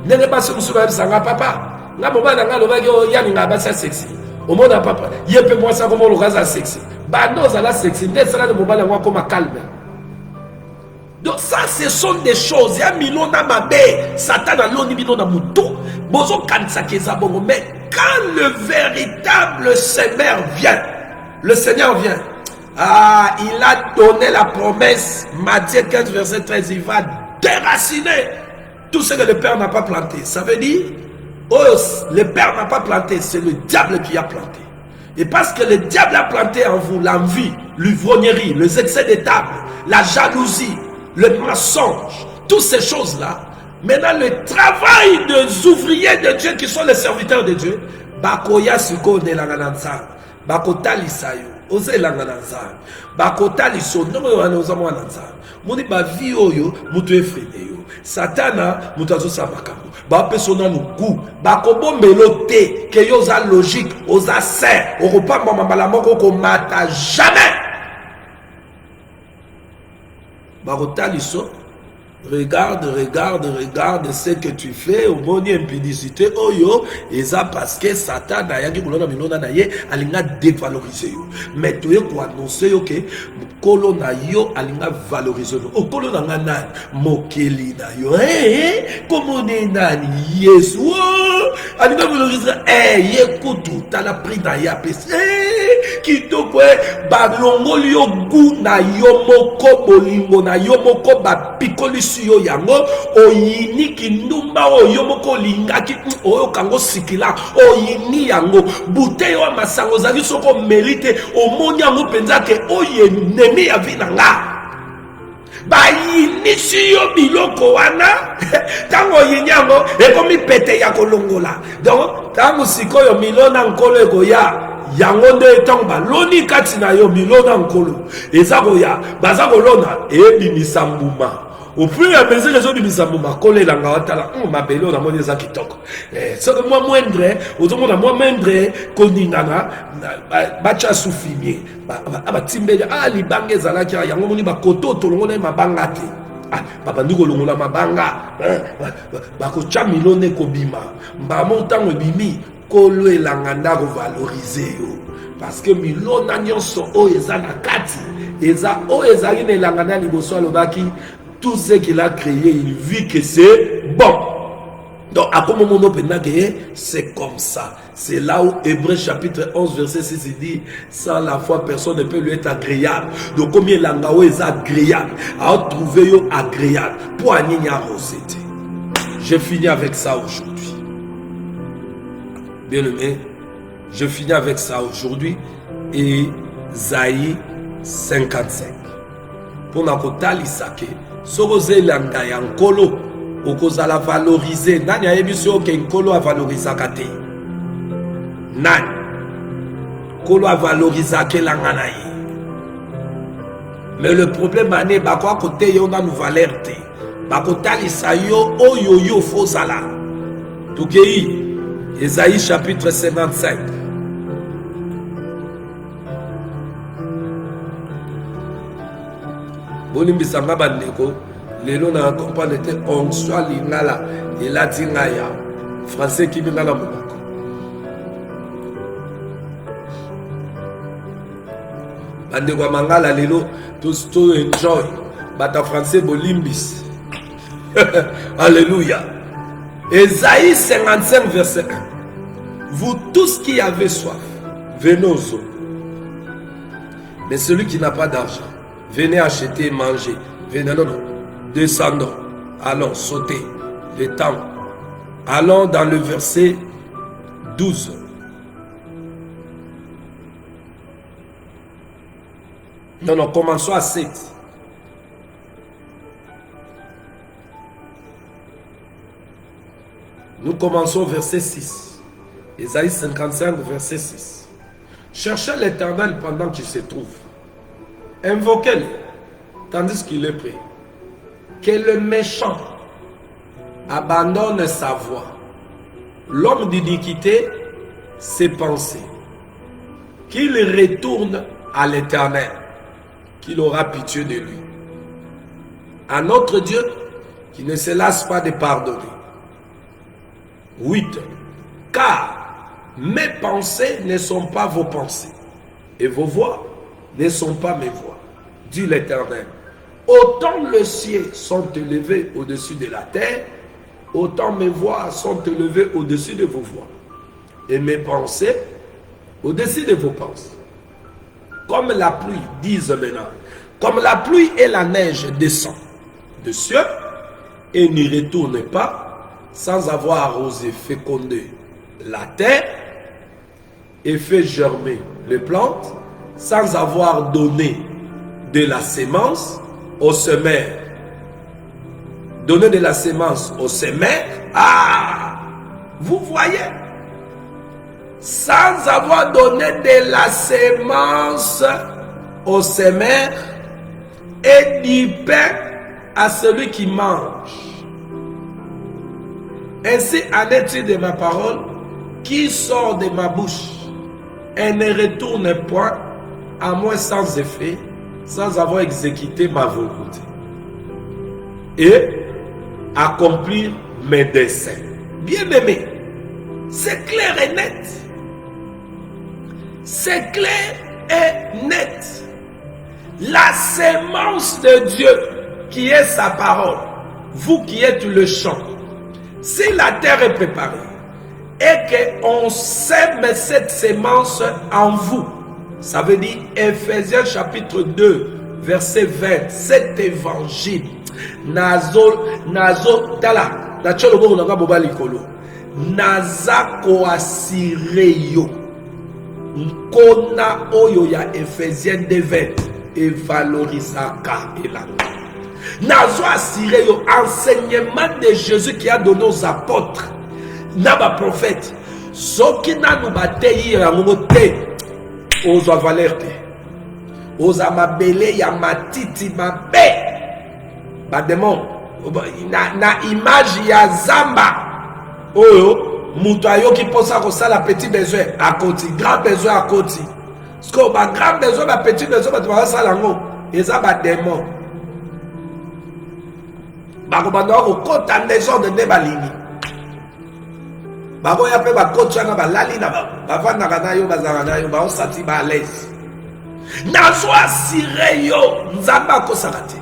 S1: ndenge basi mosusu bayebisanga papa nga mobali nanga alobaki oyo yaninga basi ya sexy omona papa yepe mwasa komo lokaza sexy bando zala sexy ndesala de mobali yango akoma calme. Donc ça ce sont des choses ya milona mabe Satan aloni bino na mutu bozo kanisa keza bongo mais quand le véritable Seigneur vient, le Seigneur vient, il a donné la promesse, Matthieu 15 verset 13, il va déraciner tout ce que le Père n'a pas planté. Ça veut dire le Père n'a pas planté, c'est le diable qui a planté. Et parce que le diable a planté en vous l'envie, l'ivrognerie, les excès de table, la jalousie, le mensonge, toutes ces choses-là, maintenant le travail des ouvriers de Dieu qui sont les serviteurs de Dieu, bakoya suko ne langananza, bakotali sayo, ose langananza, bakotali so, non wana ozamo ananza, moni ba vi oyo mutu efrede yo, Satana mutazo sabakamu, ba persona no goût, bakobombelo te, que yo za logique, oza sain, okopa mama moko ko mata jamais. Bakotali so. Regarde ce que tu fais au monde impudicité oyo et ça parce que Satan a yaki kolona minona na ye alinga dévaloriser yo mais tu ko annoncer yo que kolona yo alinga valoriser yo kolona ngana mokeli na yo comment nani Yesu alinga valoriser yekutu tala prix na ya pesi kitoko balongoli yo gu na yo moko bolingo na yo moko ba pikoli yo yango oyini kindumba oyo moko lingaki oyo kango sikila oyini yango bouteille wa masango zaki soko mérite omoni yango penza ke oye nemi ya vinanga ba yini si yo biloko wana tango yini yango ekomi pete ya kolongola donc tango sikoyo milona nkolo ekoya yango nde tango baloni kati na yo milona nkolo eza koya baza kolona ebimisa mbuma. Au plus et à mesure les autres misamo makole la ngawatala ma belo na moni za kitoko so que moi moindre autant moi moindre koningana bacha soufimier ba timbele libange zalaki yango moni ba koto tolongo na mabanga te papa ndiko longola mabanga ba ko cha milone ko bima ba montango bimi kolo elanga ndako valoriser yo parce que milona nyonso o eza na kati eza o eza ine elanga na liboso alobaki tout ce qu'il a créé, il vit que c'est bon. Donc, à comme moment c'est comme ça. C'est là où Hébreux chapitre 11, verset 6, il dit, sans la foi, personne ne peut lui être agréable. Donc, combien l'angaou est agréable, à trouver agréable. Pour Anigna Rosette. Je finis avec ça aujourd'hui. Bien aimé, je finis avec ça aujourd'hui. Et Isaïe 55. Pour Nakotali Sake, Soroze Langa Yankolo, Okozala valoriser. Nani a émission qu'Enkolo a valorisé Kate. Nani. Kolo a valorisé Kelanganaï. Mais le problème, c'est que côté yon a nous valerte. Bakotali Sayo, Oyoyo Fosala. Toukéi, Isaïe chapitre 55. Bonimbisanga bandeko lelo na comprendre te onction lingala elatinga ya français qui bingala monoko bandeko mangala lelo to enjoy bata français bolimbis alléluia. Isaïe 55 verset 1. Vous tous qui avez soif, venez aux eaux. Mais celui qui n'a pas d'argent, venez acheter et manger. Venez, non, descendons. Allons, sautez. Le temps. Allons dans le verset 12. Non, commençons à 7. Nous commençons au verset 6. Isaïe 55, verset 6. Cherchez l'Éternel pendant qu'il se trouve. Invoquez-le, tandis qu'il est prêt. Que le méchant abandonne sa voie. L'homme d'iniquité, ses pensées. Qu'il retourne à l'Éternel, qu'il aura pitié de lui. À notre Dieu, qui ne se lasse pas de pardonner. 8. Car mes pensées ne sont pas vos pensées, et vos voix ne sont pas mes voix, dit l'Éternel. Autant les cieux sont élevés au-dessus de la terre, autant mes voix sont élevées au-dessus de vos voix, et mes pensées au-dessus de vos pensées. Comme la pluie, disent maintenant, comme la pluie et la neige descendent de cieux et n'y retournent pas, sans avoir arrosé, fécondé la terre et fait germer les plantes, sans avoir donné de la sémence aux semeurs. Donner de la sémence aux semeurs. Ah, vous voyez, sans avoir donné de la sémence aux semeurs et du pain à celui qui mange. Ainsi en est-il de ma parole qui sort de ma bouche et ne retourne point à moi sans effet, sans avoir exécuté ma volonté et accomplir mes desseins. Bien-aimé, c'est clair et net. C'est clair et net. La sémence de Dieu qui est sa parole, vous qui êtes le champ, si la terre est préparée et qu'on sème cette sémence en vous, ça veut dire Ephésiens chapitre 2, verset 20, cet évangile, tala, naza koasireyo, nkona oyo ya Ephésiens 2, 20, et valorisaka elanga. Nazo assuré yo enseignement de Jésus qui a donné aux apôtres, naba prophète, ce qui n'a nous battu ya ngote, aux valeurs, aux amabele ya matiti mabe, ba démon, na image ya zamba, oyo, mutayo qui pense à ça la petit besoin à côté, grand besoin à côté. Parce que ba grand besoin, ba petit besoin, ba tu ça lango, et ça ba démon. Bako bandoko kota maison de nebalini. Bako ya pe ba kota na balali na ba vanda kana yo bazanga na yo ba osati ba l'aise. Nazo asire yo nzamba ko sakate.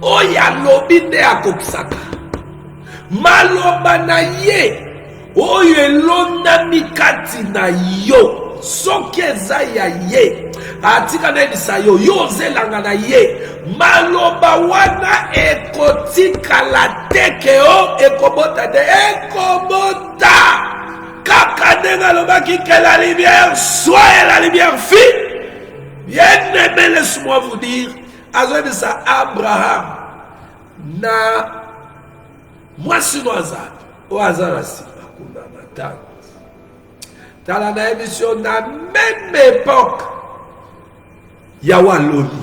S1: Oya lobi nde akokisaka. maloba na ye oyo elonami kati na yo soki eza ya ye atika na yebisa yo yo ozelanga na ye maloba wana ekotikala teke o ekobota te ekobota kaka ndenge alobaki que la lumière soit la lumière fit. Bien aimé, laisse-moi vous dire, azobisa Abraham na mwasi no azali o azala na nsima kuna matanga tala na émission na même époque yawa aloni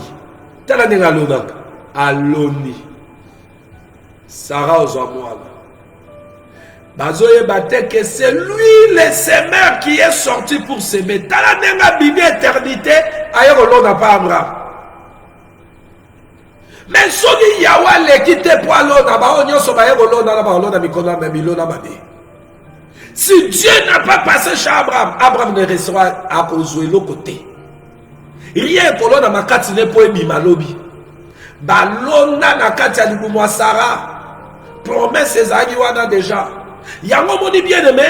S1: tala ndenge alonaka aloni Sarah ozwa mwana bazoyeba te que c'est lui le semeur qui est sorti pour s'aimer tala ndenge abimi éternité aye kolona pa Abraham. Mais soki yawa leki te po alona bao nyonso baye kolona na balona mikona na milona mabe. Si Dieu n'a pas passé chez Abraham, Abraham ne restera à cause de l'autre côté. Rien kolona makati ne po ebima lobi. Balona na kati ya libumu ya Sarah. Promesse ezali wana déjà. Yango moni bien aimé,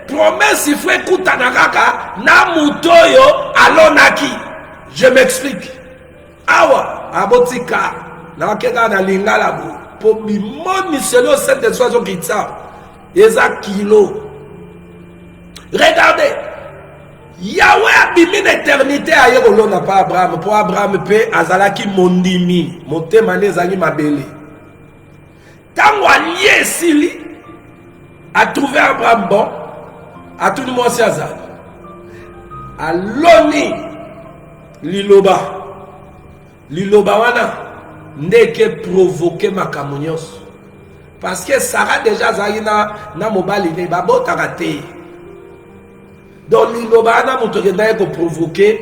S1: promesse il faut écouter na kaka na mutoyo alonaki. Je m'explique. Awa abotika na keka na lingala bo po bimoni selon cette expression qui tient eza kilo. Regardez, Yahweh a bimi l'éternité a yekolo na pa Abraham pour Abraham pe azalaki mondimi motema ne ezali mabele tango alie sili a trouvé Abraham bon a tout le monde si azali aloni liloba wana ndeke provoquer makambo nyonso parce que Sarah déjà azali na mobali ne babotaka te. Donc liloba wana moto kenda ko provoquer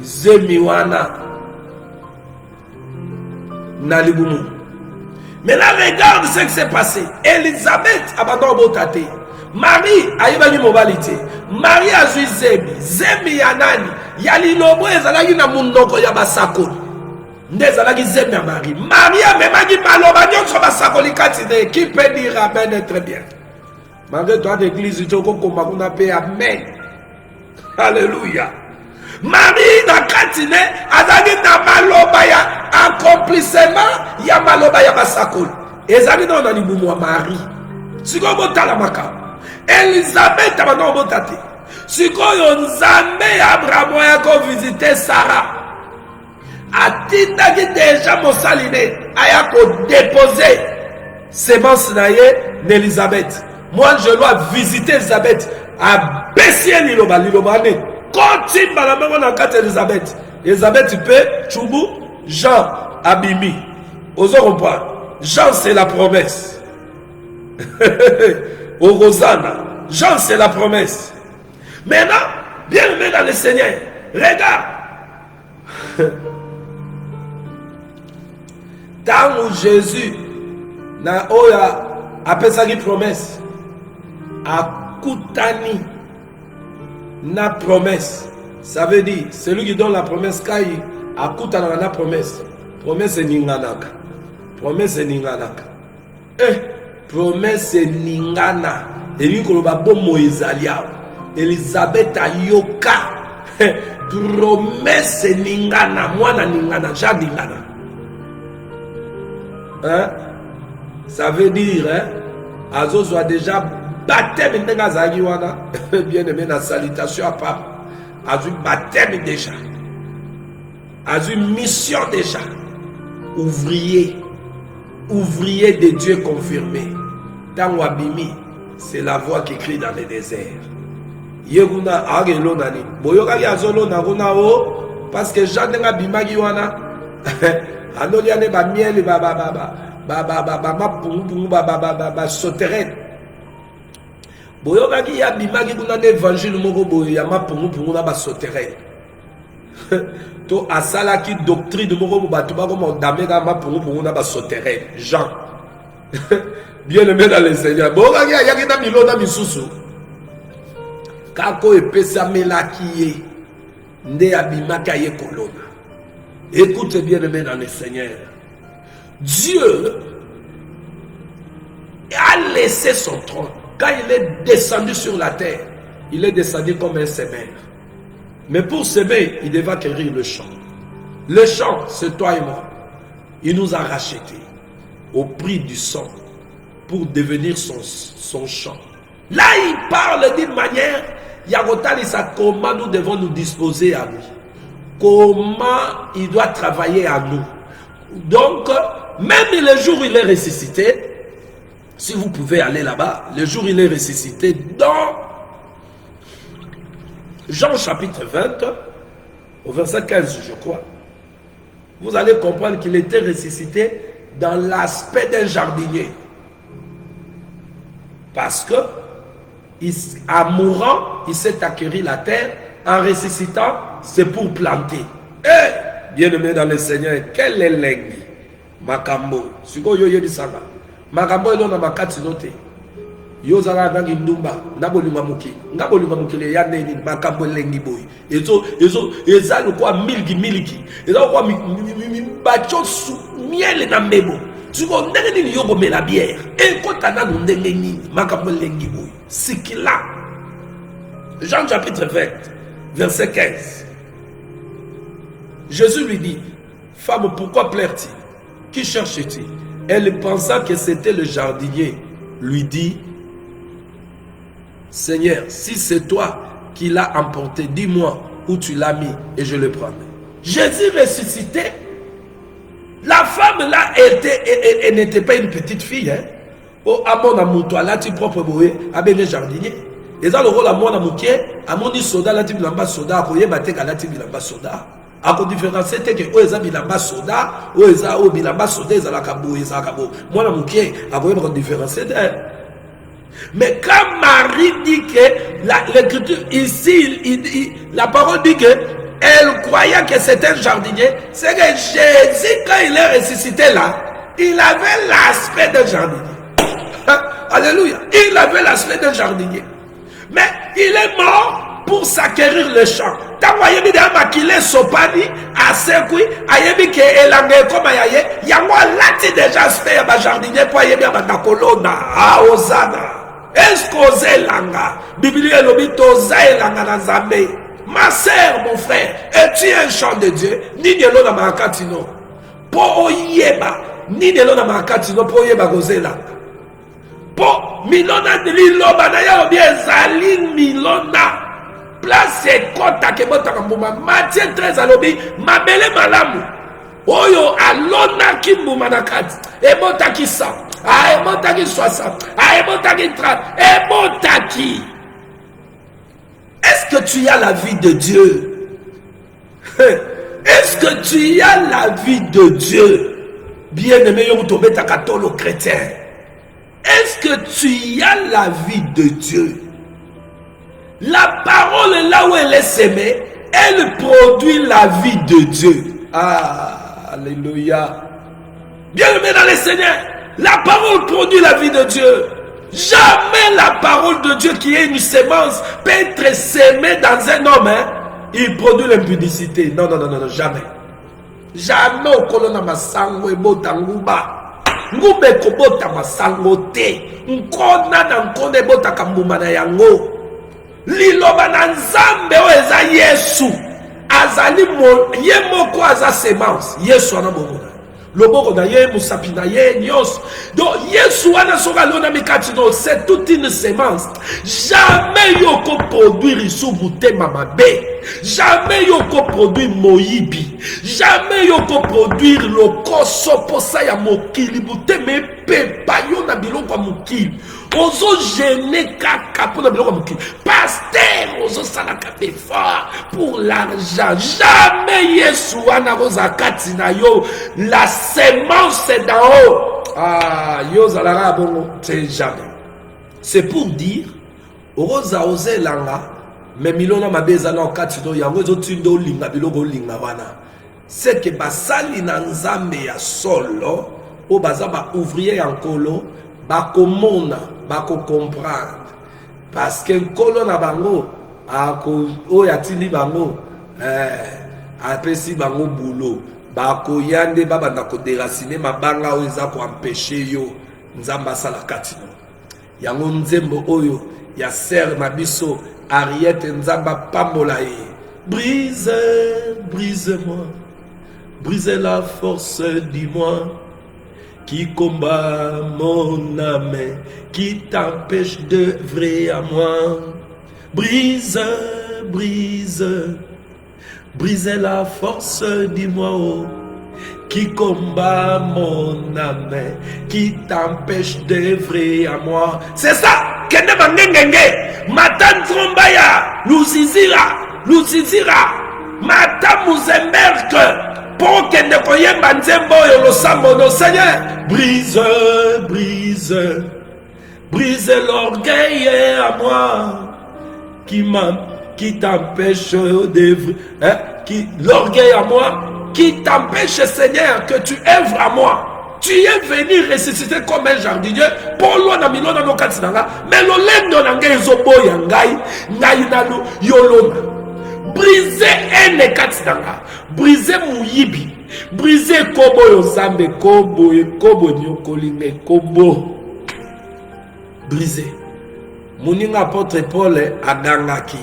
S1: zemi wana na libumu. Maintenant regarde ce qui s'est passé. Elisabeth abandonne botate. Marie ayebani mobali te. Marie azui zemi ya nani? Ya lilobo ezalaki na mundoko ya basakoli. Nde ezalaki zemi ya Marie. Marie amemaki maloba nyonso basakoli kati de qui peut dire amen très bien. Malgré toi d'église tu kokoma kuna pe amen. Alléluia. Marie na katine azali na maloba ya accomplissement ya maloba ya basakoli. Ezali na na libumu wa Marie. Siko botala makabo. Elisabeth abandon botate. Sikoyo nzambe ya Abraham ya ko visiter Sarah. Atindaki déjà mosaline aya ko déposer semence na ye n'Elisabeth. Moi je dois visiter Elisabeth à Bessie liloba ne kotimba la maman na kati Elisabeth. Elisabeth peut chubu Jean abimi. Ozo comprendre. Jean c'est la promesse. Au Rosanna. Jean c'est la promesse. Maintenant, bienvenue dans le Seigneur. Regarde. Tant où Jésus na oya appelle ça une promesse. Akutani na promesse. Ça veut dire celui qui donne la promesse kai akutana na promesse. Promesse ninganaka. Promesse ninganaka. Promesse ningana. Eli koloba bomo ezalia. Elisabeth ayoka. Promesse ningana mwana ningana jadingana. Hein? Ça veut dire Azo soit déjà baptême de Nazagiwana. Bien aimé la salutation à papa. Azo baptême déjà. Azo mission déjà. Ouvrier. Ouvrier de Dieu confirmé. Dans Wabimi, c'est la voix qui crie dans le désert. Yeguna agelo nani. Boyoka yazolo na guna o parce que Jean denga bimagi wana. Anoliane ba miel ba sauterelle. Boyoka ki ya bimagi kuna l'évangile moko boyo ya ma pungu na ba sauterelle. To asala ki doctrine moko batu ba comme damega ma pungu na ba sauterelle. Jean. Bien aimé dans le Seigneur. Boyoka ki ya kita milona misusu. Kako epesa melaki nde abimaka ye kolona. Écoute bien aimé dans le Seigneur. Dieu a laissé son trône. Quand il est descendu sur la terre, il est descendu comme un semeur. Mais pour semer, il devait acquérir le champ. Le champ, c'est toi et moi. Il nous a rachetés au prix du sang pour devenir son champ. Là, il parle d'une manière, comment nous devons nous disposer à lui. Comment il doit travailler à nous. Donc, même le jour où il est ressuscité, si vous pouvez aller là-bas, le jour où il est ressuscité, dans Jean chapitre 20, au verset 15, je crois, vous allez comprendre qu'il était ressuscité dans l'aspect d'un jardinier. Parce que, en mourant, il s'est acquéri la terre. En ressuscitant, c'est pour planter. Eh, bien-aimé dans le Seigneur, quel est l'aigle? Makambo. Siko yo yedi sanga. Makambo elo na makati note. Yo zala nangi ndumba. Nabolunga muki. Ngabolunga muki le ya neni. Makambo lengi boy. Ezalo kwa miliki. Ezalo kwa bacho su miel na mebo. Siko ndenge ni yobo mela bière. Et kota na ndenge ni. Makambo lengi boy. Sikila. Jean chapitre 20, verset 15. Jésus lui dit, femme, pourquoi pleure-t-il? Qui cherche-t-il? Elle pensa que c'était le jardinier. Lui dit, Seigneur, si c'est toi qui l'as emporté, dis-moi où tu l'as mis et je le prendrai. Jésus ressuscité. La femme là, elle n'était pas une petite fille. Hein? Oh, à mon amour, toi là, tu propre boé, à bien jardinier. Et dans le rôle à mon amour, à mon soda, là, tu bilamba soda, à quoi batek à la tu bilamba soda. À quoi différencier, c'est que Oeza bilamba soda, Oeza o bilamba soda, Eza la kabo, Eza kabo. Mon amour, à quoi différencier. Mais quand Marie dit que l'écriture ici, la parole dit que elle croyait que c'était un jardinier, c'est que Jésus, quand il est ressuscité là, il avait l'aspect d'un jardinier. Alléluia. Il avait l'aspect d'un jardinier. Mais il est mort pour s'acquérir le champ. Tant que il a maquillé Sopani, à Sekoui, à Yébike et Langé, comme à Yaye, il y a moi là déjà fait un jardinier pour Yébia Batakolona, à Osana. Est-ce que c'est Langa? Bible est l'obito Zay Langa Nazamé. Ma sœur, mon frère, es-tu un champ de Dieu? Ni de l'eau dans ma catino. Pour Oyeba, ni de l'eau dans ma catino, pour Oyeba Gozela. Pour Milona de l'Iloba, d'ailleurs, bien Zaline Milona. Place et kota ke bota kambuma. Matthieu 13 alobi, mabele malamu. Oyo alona ki mbuma na kati. Ebota ki 100. Ah, ebota ki 60. Ah, ebota ki 30. Ebota ki. Est-ce que tu as la vie de Dieu? Est-ce que tu as la vie de Dieu? Bien-aimé, yo tombe ta katolo chrétien. Est-ce que tu as la vie de Dieu? La parole est là où elle est semée, elle produit la vie de Dieu. Ah, alléluia. Bien-aimé dans le Seigneur, la parole produit la vie de Dieu. Jamais la parole de Dieu qui est une sémence peut être sémée dans un homme. Hein? Il produit l'impudicité. Non, jamais. Jamais au colonna masango et botanguba. Ngube kobota masango te. Nkona na nkone bota kambuma na yango. Liloba na nzambe o eza Yesu. Azali ye moko aza semence. Yesu ana bomona. Loboko na ye musapi na ye nyos. Donc Yesu ana soka lona mikatino, c'est toute une semence. Jamais yoko produire isu mutema mabe. Jamais yoko produire moyibi. Jamais yoko produire lokoso posa ya mokili muteme pepa yo na biloko mokili. Ozo gêner kaka pour na biloko mokili. Pasteur ozo salaka effort pour l'argent. Jamais Yesu ana kozakati na yo la semence d'en haut. Ah, yo zalara bongo, c'est jamais. C'est pour dire, oza ose langa, mais milona mabeza na okatino yango ezo tindo linga biloko linga wana. C'est que basali na nzambe ya solo, o baza ba ouvrier en kolo, ba komona, ba ko comprendre. Parce que kolo na bango, ako o yatili bango, apesi bango boulot. Bako yande baba na ko déraciner mabanga o eza ko empêcher yo nzamba sala katino yango nzembo oyo ya ser mabiso Ariette nzamba pambola ye. Brise, brise-moi, brise la force dis-moi qui combat mon âme, qui t'empêche d'œuvrer à moi. Brise, brise, brise la force dis-moi oh, qui combat mon âme, qui t'empêche d'œuvrer à moi. C'est ça. Kende mangengenge, matan trombaya, lusizira, mata muzemberke, pour kende koyemba nzembo yo lo sambo no Seigneur. Brise, brise, brise l'orgueil à moi, qui t'empêche d'œuvrer, hein? L'orgueil à moi, qui t'empêche Seigneur que tu œuvres à moi. Tu es venu ressusciter comme un jardinier pour l'on a mis l'on no katinanga mais le lendo nanga ezobo yangai ngai nanu yolona briser ene katinanga briser muyibi briser kobo yozambe kobo nyokolinga kobo briser muninga apôtre Paul agangaki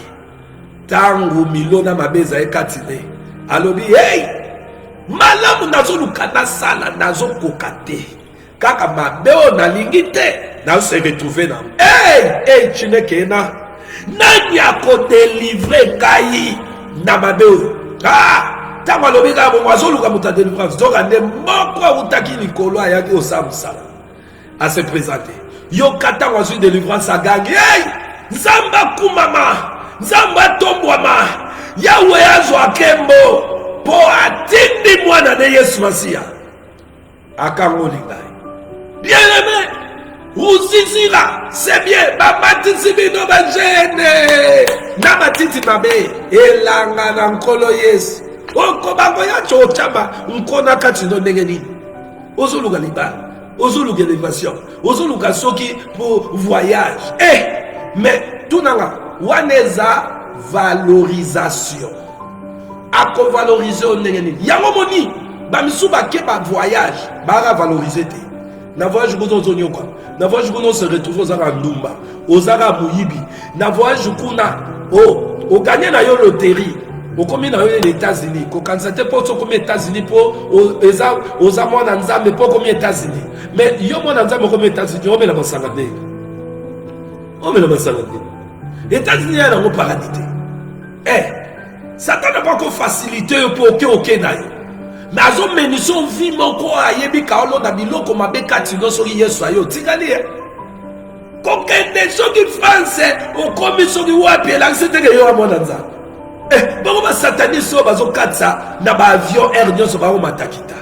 S1: tangu milona mabeza ekatine alobi hey malamu nazoluka na sala nazokokate kaka mabeo nalingi te se retrouver na hey chinekena nani akodélivre ngai na mabeo tango alobi kaka bongo azoluka moto délivrance zoka nde moko awutaki likolo ayaki osamosala ase présente yoka tango azwi délivrance agangi hey nzambe akumama nzambe atombwama yawe azwa kembo po atindi mwana de Yesu Masia akangoli ngai bien-aimé uzizira c'est bien bamatisi bino bajene na matiti mabe elanga na nkolo Yesu okobango ya chochama nkona kati no ndenge nini ozoluka libala ozoluka élévation ozoluka soki pour voyage mais tunanga waneza valorisation ako valoriser on ndenge yango moni ba misuba ke ba voyage ba valoriser te na voyage ko zo nyoka na voyage ko se retrouver aux ndumba ozara muyibi na voyage kuna o gagner na yo loterie o komi na yo les États-Unis ko kansate po so komi États-Unis po oza mwana nzambe po komi États-Unis mais yo mwana nzambe komi États-Unis o mela basanga te États-Unis ya na paradis te Satan n'a pas encore facilité pour que nayo. Mais azo menison vie moko ayebi kaolo na biloko mabe katino soki Yesu ayo tikali. Kokende soki France o komi soki wapi la c'était que yo amona nza. Bako ba sataniso bazo katsa na ba avion air nyoso ba o matakita.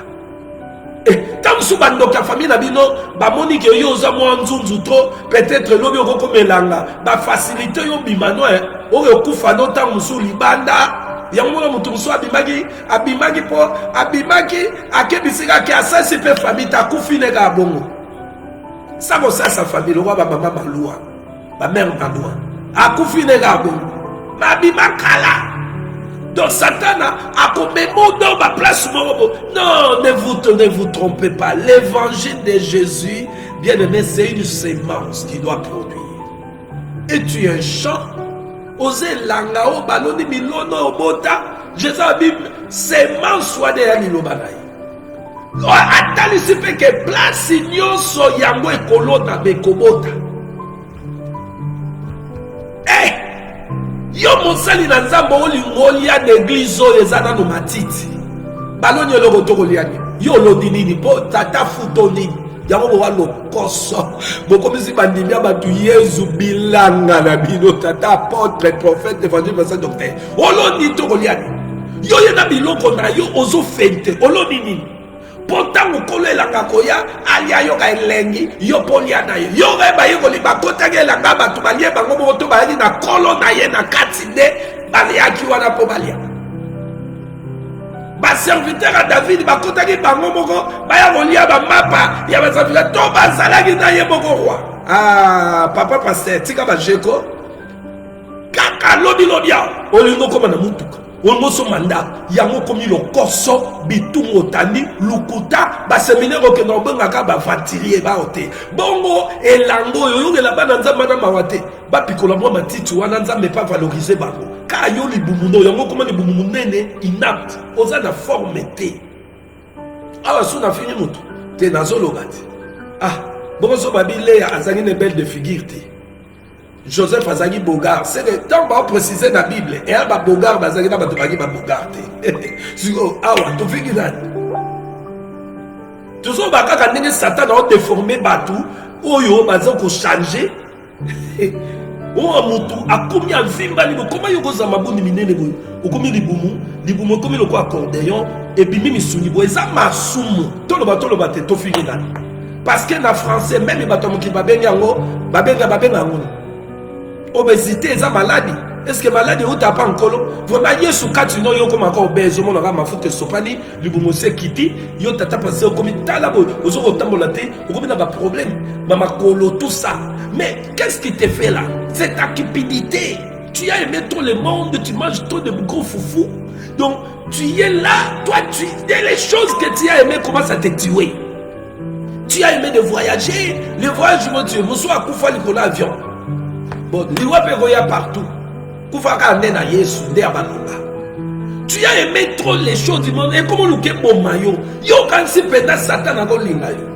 S1: Tant souba ndoka famille na bino ba moni ke yo za mo nzunzu to peut-être lobi okoko melanga ba facilité yo bimano o okufa no ta musuli banda yango na mutu muso abimaki po abimaki akebisika ke asasi pe famille ta kufine ka bongo ça va ça sa famille le roi ba maman malua ba mère malua akufine ka bongo mabimakala. Donc Satan a comme mot dans ma place. Non, ne vous trompez pas. L'évangile de Jésus, bien aimé, c'est une sémence qui doit produire. Et tu es un champ. Osez langao baloni milono obota. Jésus a dit sémence soit derrière l'ilobanaï. Attends, il fait que place nyonso yango ekolo na bekobota. Yo monsali na nzambo olingoli ya l'église oyo ezana no matiti baloni eloko tokoliani yo lodi nini po tata futo nini yango bowa lokoso bokomisi bandimi ya bato Yesu bilanga na bino tata apôtre prophète évangile message docteur oloni tokoliani yo yena biloko na yo ozofente oloni nini pourtant mokolo elanga koya alia yo ka elengi yo polia na yo yo reba yo koliba kotaki elanga bato balie bango moko to bayaki na kolo na ye na kati nde baliaki wana po balia baserviteur ya David bakotaki bango moko baya kolia bamapa ya baserviteur to bazalaki na ye moko roi papa paster tika bajeko kaka lobi olingo koma na mutuka on so mandat yango komi le koso bitungo tandi lukuta ba séminaire ke no bengaka ba fatirier ba ote bongo elango yo ke la bana nzamba na mawate ba pikola mo matiti wana nzambe pas valoriser bango ka yo libumundo yango koma libumu nene inapte oza na forme te awa suna fini mutu te nazolo bati bongo so babile azangi ne belle de figure te Joseph azangi Bogart c'est le temps ba préciser dans la Bible et ba Bogart bazangi na bato bagi ba Bogart te siko awa to figure that toujours ba kaka ndenge Satan a déformé bato oyo bazo ko changer o mutu akomi avimba libo koma yo koza mabuni minene boyo okomi libumu komi loko accordéon et puis mimi suni bo eza masumu tolo ba te to figure that parce que na français même bato moki babenga ngo babenga ngo obésité eza maladie. Est-ce que maladie ou t'as pas encore? Vraiment Yesu katino yo comme encore obèse mon nga mafuta sopani libumu se kiti yo tata passé au comité là ozo otambola te okomi na ba problème mama kolo tout ça. Mais qu'est-ce qui te fait là? C'est ta cupidité. Tu as aimé tout le monde, tu manges trop de gros foufou. Donc tu es là, toi tu les choses que tu as aimé commencent à te tuer. Tu as aimé de voyager, le voyage mon Dieu, moso akufa likolo avion. Bon, il y a partout. Tu as aimé trop les choses du monde. Et comment nous bon maillot? Yo quand si peut-être Satan a golinga yo.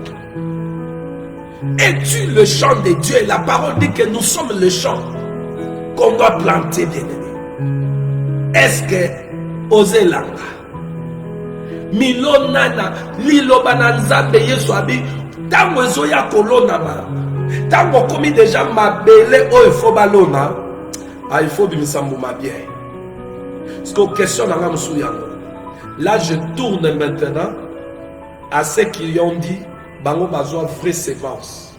S1: Es-tu le champ de Dieu? Et la parole dit que nous sommes le champ qu'on doit planter, bien aimé. Est-ce que Ozelanga Milonana Lilo Bananzambe Yesu abi tango ezoya kolona ba tango komi déjà mabele o il faut balona il faut bimisa mbuma bien parce que question nanga musuyango là je tourne maintenant à ceux qui ont dit bango bazwa vraie sémence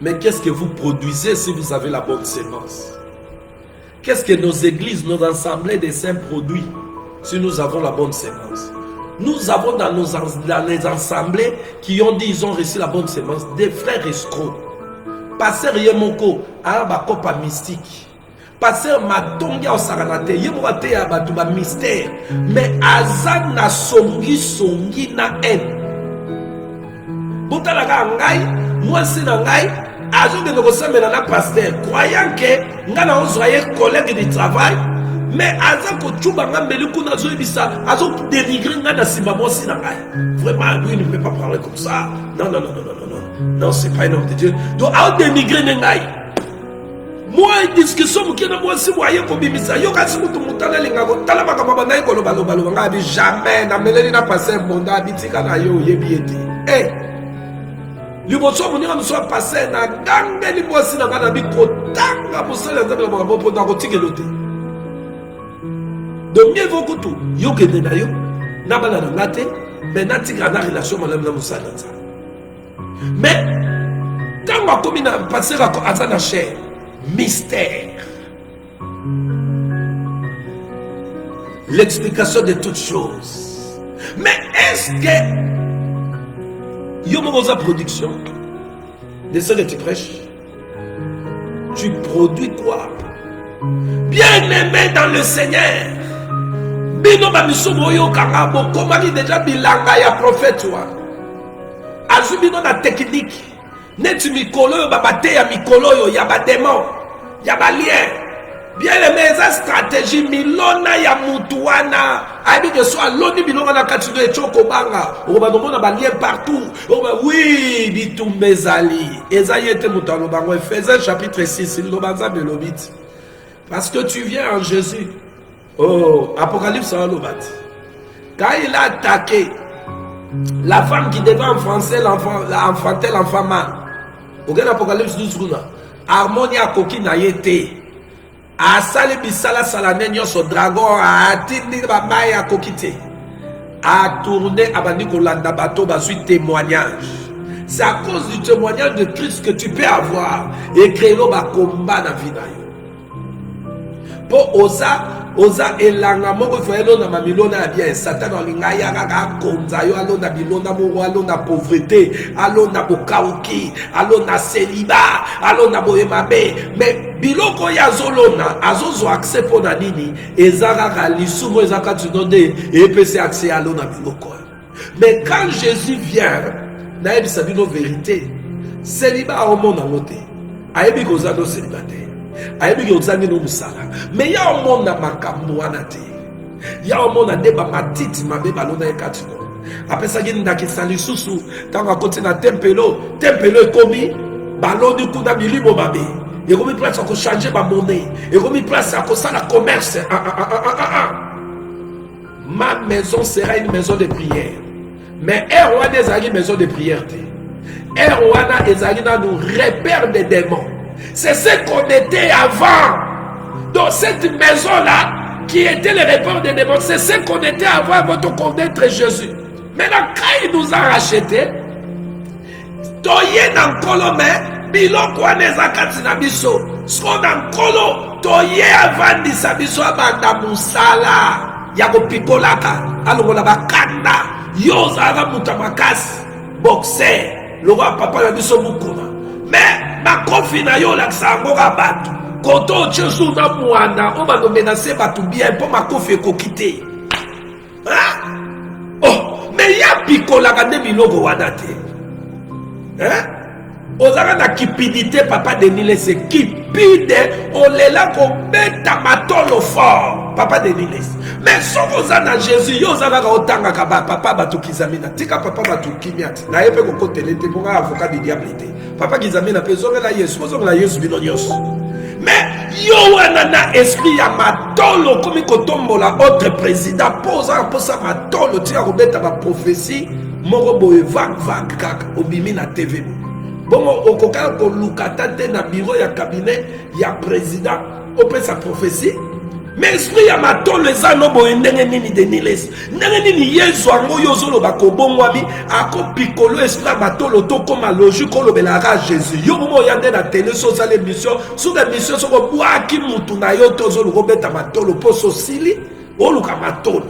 S1: mais qu'est-ce que vous produisez si vous avez la bonne sémence? Qu'est-ce que nos églises, nos assemblées de saints produits si nous avons la bonne sémence? Nous avons dans les assemblées qui ont dit ils ont reçu la bonne sémence des frères escrocs. Pasteur Yemoko, Arabakopa mystique. Pasteur Matongia Osaranate, Yemoate Abatuba mystère. Mais Azana Songi na en. Boutalaga Ngai, moi c'est Ngai, Azo de Nogosame na pasteur, croyant que Ngana Ozoye collègue de travail. Mais Azako Tchouba Ngambeli Kuna Zoebisa, Azo dénigrer Ngana Simamosi Nangai. Vraiment, lui ne peut pas parler comme ça. Non. Non, c'est pas un homme de Dieu. Donc, à dénigrer Nangai. Moi, discussion, qui n'a moi si moyen pour Bimisa. Yo, quand c'est tout le monde, Talabaka Mabana, Balo, jamais, n'a mêlé n'a passé un bon habitika na yo, yebieti. Eh! Liboso munira mso passé na gangue libosi na kana biko tanga musala nzambe ba bo na kotike lote. Donc mieux vaut que tout yo ke na yo na bala na ngate mais na tika na relation malamu na musala nza. Mais quand on commis na passer à azana cher mystère. L'explication de toutes choses. Mais est-ce que Yomogosa production de ce que tu prêches, tu produis quoi? Bien-aimé dans le Seigneur, Bino Bamisomoyo Karabo, comment il déjà bilanga ya prophète toi? Azubino na technique, netu mikolo babate ya mikolo ya ba démon, ya ba lien. Bien aimé, sa stratégie milona ya mutuana abi de soit loni bilonga na katino e chokobanga oba nomona ba lien partout oba oui bitumbezali ezayete mutalo bango Ephésiens chapitre 6 il lobanza belobit parce que tu viens en Jésus. Oh, Apocalypse en lobat. Quand il a attaqué la femme qui devait enfanter l'enfant mâle. Auquel Apocalypse 12 kuna harmonia koki na yete. Asali bisala salane nyoso dragon atindi babaye akokite a tourné abandi kolanda bato bazui témoignage. C'est à cause du témoignage de Christ que tu peux avoir et créer le combat dans la vie. Po oza elanga moko foyelo na mamilona ya bien Satan olinga ya kaka konza yo alo na bilona moko alo na pauvreté alo na bokauki alo na célibat alo na boyemabe mais biloko ya zolona azozo accès po na nini ezaka lisumo ezaka tunode epese accès alo na biloko. Mais quand Jésus vient na ebisa bino vérité célibat au monde en côté ayebi kozano célibataire ayebi kozangi no musala mais ya au monde na makambo wana te ya au monde na ba matiti mabe balona ekati no apesa gini ndakisa lisusu tango akoti na tempelo ekomi baloni kuna bilimo mabe ekomi place ako changer ba monnaie ekomi place ako sala commerce ma maison sera une maison de prière mais erwana ezali maison de prière te erwana ezali na nous repère des démons. C'est ce qu'on était avant. Dans cette maison-là, qui était le repère des démons, c'est ce qu'on était avant de connaître Jésus. Maintenant, quand il nous a rachetés, toye nan kolo me, biloko anezakati na biso, sko nan kolo, toye avandisa biso abanda musala, yako pikolaka, alongola bakanda, yozala mutamakasi, boxer, lora papa ya biso mukuna. Mais makofi na yo lakisa ngoka batu koto chesu na mwana o bano menacer batu bien po makofi ekokite oh mais ya pikola kande biloko wana te ozaka na kipidité papa Denile se kipide olela ko beta matolo fort papa Denile mais soko zana Jésus yo zaka otanga ka papa batu kizamina tika papa batu kimiati na yepe ko kotelete ko avocat du diable te papa kizamina pe zongela Yesu ko zongela Yesu binonyos mais yo wana na esprit ya matolo komi kotombola autre président posa posa matolo tika ko beta ba prophétie moko boye vague kaka obimi na TV. Bon, au cas où Lukata na bureau ya cabinet ya président opé sa prophétie mais esprit ya mato les anobo ndenge nini Deniles ndenge nini Yesu ango yozolo bakobongwami ako pikolo esprit mato loto comme logique ko lobelaka Jésus yo mo yande na télé so za l'émission sur l'émission so ko bwaki mutu na yo tozolo ko beta mato lo poso sili o luka mato.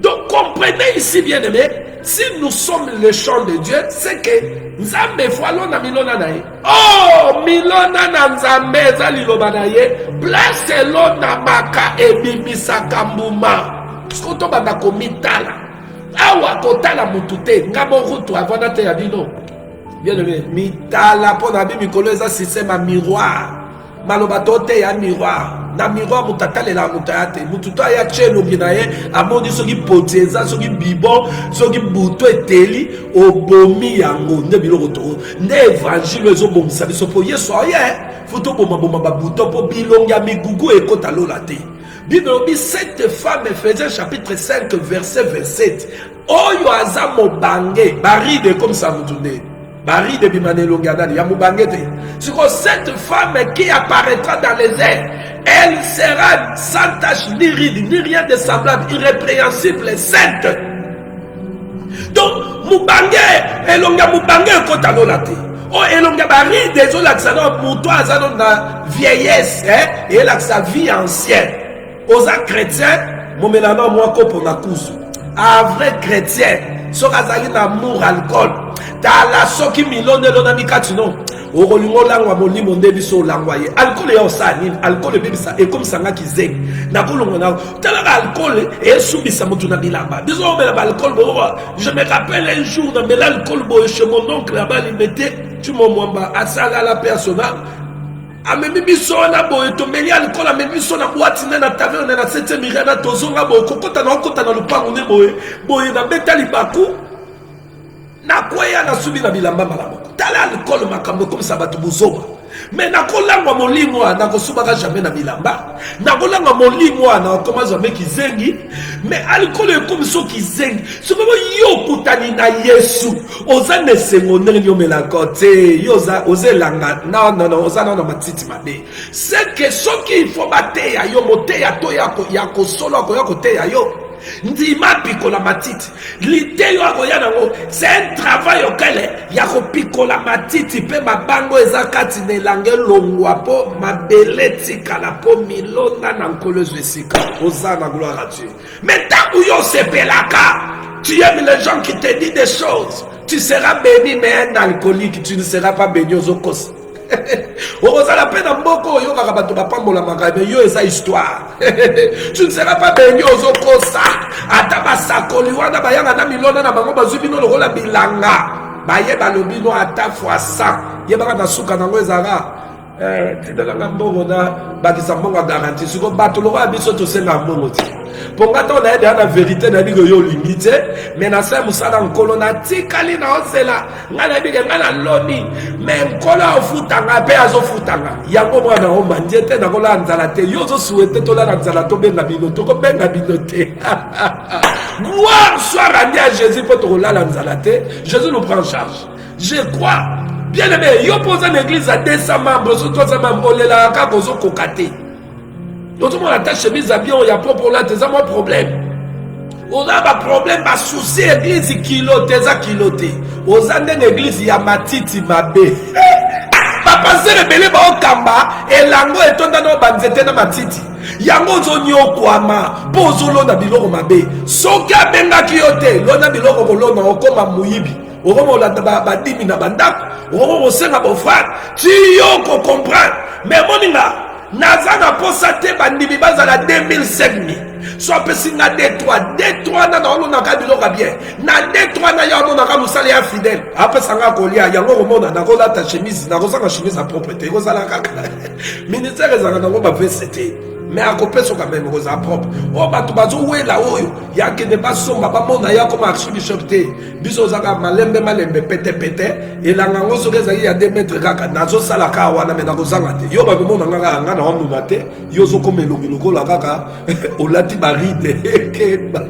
S1: Donc comprenez ici bien aimé, si nous sommes le champ de Dieu, c'est que Nzambe fwalo na milona na ye. Oh, milona na Nzambe za liloba na ye, place lo na maka ebibisa kambuma. Skoto baba komitala. Awa kotala mutute, ngabo rutu avana te ya bino. Bien aimé, mitala po na bi mikolo eza système miroir. Maloba tote ya miroir. Na miroir mutatale la mutayate mututo ya chelo binaye amoni soki poteza soki bibon soki buto eteli obomi yango nde biloko to nde évangile zo bomisa biso po Yesu aye foto bomba babuto po bilonga migugu ekota lola te. Bible dit cette femme Ephésiens chapitre 5 verset 27 oyo aza mobange baride comme ça mutune baride bimane longanani ya mobange te. Sur cette femme qui apparaîtra dans les airs, elle sera sans tache ni ride ni rien de semblable, irrépréhensible, sainte. Donc mobange elonga mobange kota lolate o elonga bari désolé l'accent pour toi azano na vieillesse et là sa vie ancienne oza chrétien momelana moi ko pour na kusu a vrai chrétien so azali na amour alcool tala soki milone lona mikatino okolingo langwa molimo nde biso langwa ye alcool ya osani alcool bebisa e comme sanga kizeng na kolongo na tala alcool e subisa mutu na bilamba biso omela alcool bo je me rappelle un jour na mela alcool bo chez mon oncle là-bas il mettait tu mon mwamba asala la personnel amemi biso na bo etomeli alcool amemi biso na boîte na taverne na 7e mirana tozonga bo kokota na lupango ne boye na betali baku na kwaya na subi na bilamba malamu tala alcool makambo comme ça batu buzoba mais na kolangwa molimo na kosubaka jamais na bilamba na kolangwa molimo na koma jamais kizengi mais alcool comme so kizengi so ko yo kutani na Yesu oza ne sengonde nyo melakote yoza ozelanga non oza na matiti mabe c'est que so ki faut bater ya yo mote ya to ya ko solo ko ya kote ya yo Ndima pikola matiti. L'idée c'est un travail auquel yako pikola matiti pe mabango ezakati nelange longwa po mabeleti kala po milona na nkolozo esika. Osana gloire à Dieu. Mais tant où yo sepelaka, tu aimes les gens qui te disent des choses. Tu seras béni, mais un alcoolique, tu ne seras pas béni aux okos. La peine en boko, yo kakabato pambola makabe, yo esa histoire. Tu ne seras pas béni aux okos. Ataba sakoli wana bayanga na milona na bango bazubino lokola bilanga. Baye balobino ata fois 100. Yebaka na suka nango ezara. Tidalanga mbongo na bakisa mbongo garantie. Siko bato lokola biso to senga mbongo ti. Pongata on a aidé à la vérité, n'a dit que yo limité, mais na sa musala nkolo na tikali na osela, ngana bi ngana loni, mais nkolo ofutanga pe azo futanga. Yango mwana o mandiete na kola nzala te, yo zo souhaité to la nzala to benga binoto ko benga binote. Gloire soit rendue à Jésus pour to la nzala te, Jésus nous prend en charge. Je crois. Bien aimé, yo pose une église à 200 membres, surtout ça membres olela ka bozo kokate. Tout le monde a ta chemise à bien, il y a pas pour là, t'es un problème. On a un problème, un souci, l'église kiloté, ça kiloté. Aux années l'église, il y a ma titi, ma bé. Papa, c'est le belé, au kamba, et l'ango est tombé dans banzete, dans ma titi. Yango zonyo kwama, pozolo na biloko mabe. Soka benga kiyote, lona biloko kolona, okoma muyibi. Okomo la badimi na bandako, okomo senga bofran. Tu yo ko comprendre. Mais moninga, Nazana posate bandimi bazala 2005. Soit pesinga D3 na ono na kabiloka bien. Na D3 na ya ono na kamusala ya fidèle. Après sanga kolia yango komona na kola ta chemise, na kozanga chemise à propreté. Kozala kaka. Ministère ezanga na ba VCT. Mais à côté so quand même rosa propre. O batu bazo wela oyo ya ke ne pas somba ba mona ya comme archbishop te. Biso zaka malembe pete et la ngango so keza ya 2 mètres kaka nazo sala ka wana me na kozanga te. Yo ba mona nganga na homu na te. Yo zo komelo biloko la kaka olati baride ke ba.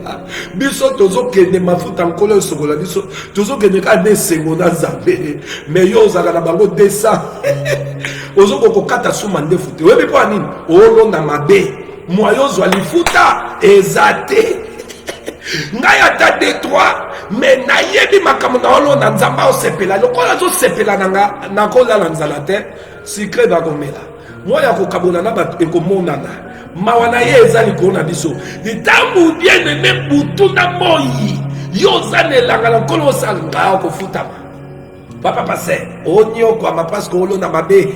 S1: Biso tozo kende mafuta nkolo sokola biso. Tozo kende ka ne sengo na zambe. Mais yo zaka na bango 200. Ozo koko kata suma ndefu te. Webi po anini? Olonda mabe. Moyo zwa lifuta ezate. Ngaya ta D3 mais na yebi makamu na olonda nzamba osepela. Lokola zo sepela nanga na kola la nzala te. Secret da komela. Moya ko kabona na ba ekomonana. Mawana ye ezali kona biso. Ditambu bien aimé butu na moyi. Yo zanelanga na kolo sanga ko futama. Papa passé, onyo kwa mapas ko olo na mabe.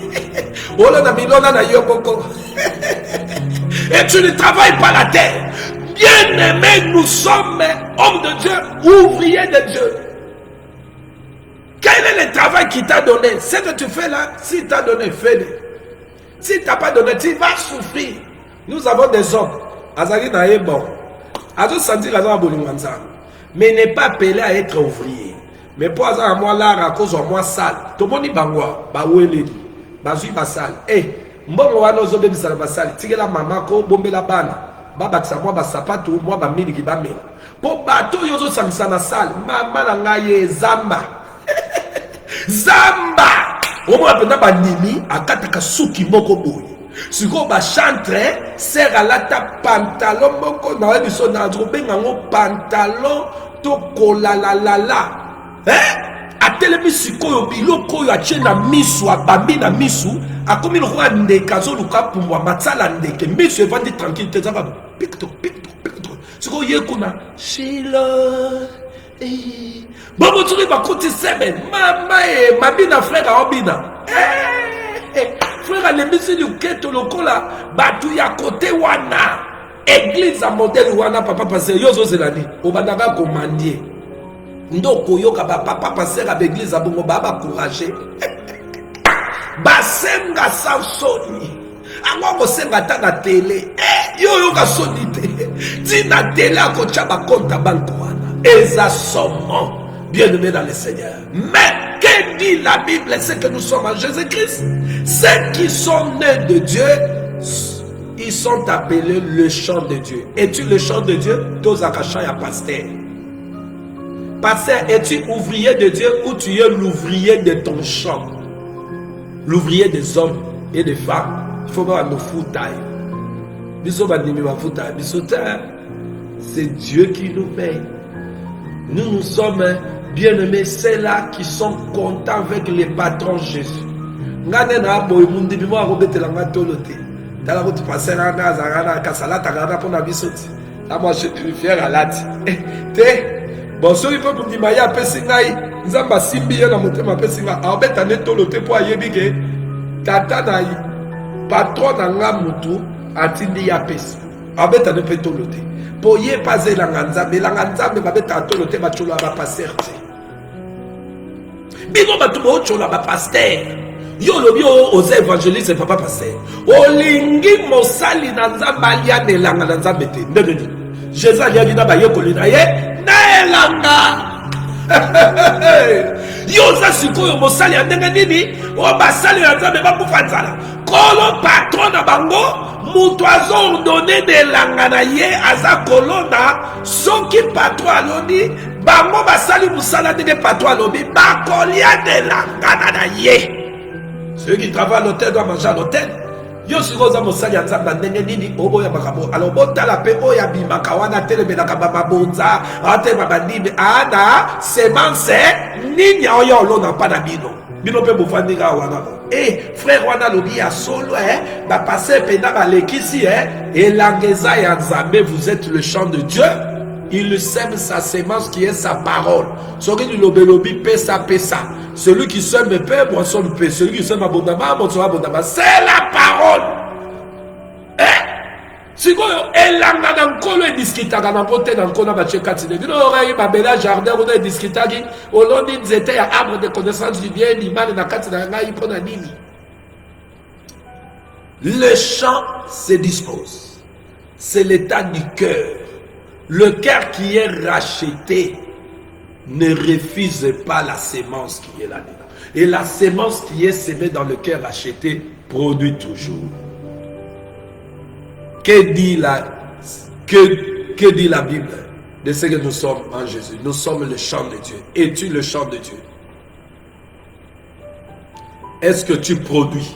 S1: Olo na milona na yokoko. Et tu ne travailles pas la terre. Bien aimé, nous sommes hommes de Dieu, ouvriers de Dieu. Quel est le travail qu'il t'a donné? Ce que tu fais là, s'il t'a donné, fais-le. S'il t'a pas donné, tu vas souffrir. Nous avons des hommes. Azali na bon. Azo sentir la zone bolingwanza. Mais n'est pas appelé à être ouvrier. Mais pour avoir moi là, à cause de moi sale, tout le monde bangwa, ba wele, ba zui ba sale. Mbongo wana ozobe bisala ba sale, tike la mama ko bombe la bana, ba bakisa moi ba sapato, moi ba mili ki ba mela. Po bato yozo samisa na sale, mama na ngaye zamba. Zamba! Omo apenda ba nimi, akataka suki moko boye. Siko ba chantre, sera lata pantalon moko, na webi so na drobe ngango pantalon, to kola la. A telemi sikoyo biloko oyo atie na misu abambi na misu akomi lokola ndeke azoluka pumbwa matsala ndeke misu evandi tranquille te ezaka pikto sikoyo ye kuna shilo bongo tsoki bakuti semaine mama mabina frère aobina frère alembisi luketo lokola bato ya kote wana église a modèle wana papa pase yo ozozelani obandaka komandie ndoko yoka ba papa passer à l'église à bongo baba courageux basenga sansoni ango senga ta na télé yo yoka soni te ti na télé ko chaba compte banque wana eza somme bien aimé dans le Seigneur. Mais que dit la Bible? C'est que nous sommes en Jésus-Christ. Ceux qui sont nés de Dieu, ils sont appelés le champ de Dieu. Es-tu le champ de Dieu? Tozakasha ya pasteur. Pasteur, es-tu ouvrier de Dieu ou tu es l'ouvrier de ton champ? L'ouvrier des hommes et des femmes. Il faut voir nos foutailles. Biso bandimi ba foutailles. Biso ta. c'est Dieu qui nous paye. Nous sommes bien-aimés, c'est là qui sont contents avec les patrons Jésus. Moi, je suis fier à l'âge. Bon, si il peut vous dire, il y a un peu de Nzamba simbi na motema pe singa abeta ne tolote po ayebi ke tata na yi patron na nga mutu atindi ya pesa abeta ne pe tolote po ye paze la nganzambe babeta tolote ba cholo ba pasteur bino ba tumo cholo ba pasteur yo lobi aux évangélistes papa pasteur olingi mosali na nzamba lia ne langa na nzambe te ndeni Jésus ali na ba yekoli na ye na elanga yoza sikoyo mosali andenge nini o basali ya nzambe bakufa nzala kolo patron na bango mutu azordone nelanga na ye aza kolona soki patron aloni bango basali musala ndenge patron alobi bakolia nelanga na ye. Ceux qui travaillent à l'hôtel doivent manger à l'hôtel. Yo sikoza mosali ya nzambe ndenge nini oboya makabo alors botala pe oya bimaka wana telebelaka bababonza ate babandime ana semence nini oyo olona pa na bino bino pe bofandika wana frère wana lobi ya solo ba passer pena balekisi elangeza ya nzambe. Vous êtes le champ de Dieu. Il sème sa sémence qui est sa parole. Celui qui lobelobi pesa pesa. Celui qui sème paix, moisson paix. Celui qui sème abondamment, moisson abondamment. C'est la parole. Si vous avez un colo et discuté, vous avez un colo et discuté, vous avez un jardin, vous avez discuté, vous avez un arbre de connaissance du bien, du mal, le champ se dispose. C'est l'état du cœur. Le cœur qui est racheté ne refuse pas la sémence qui est là-dedans. Et la sémence qui est sémée dans le cœur racheté produit toujours. Que dit la Bible de ce que nous sommes en Jésus? Nous sommes le champ de Dieu. Es-tu le champ de Dieu? Est-ce que tu produis?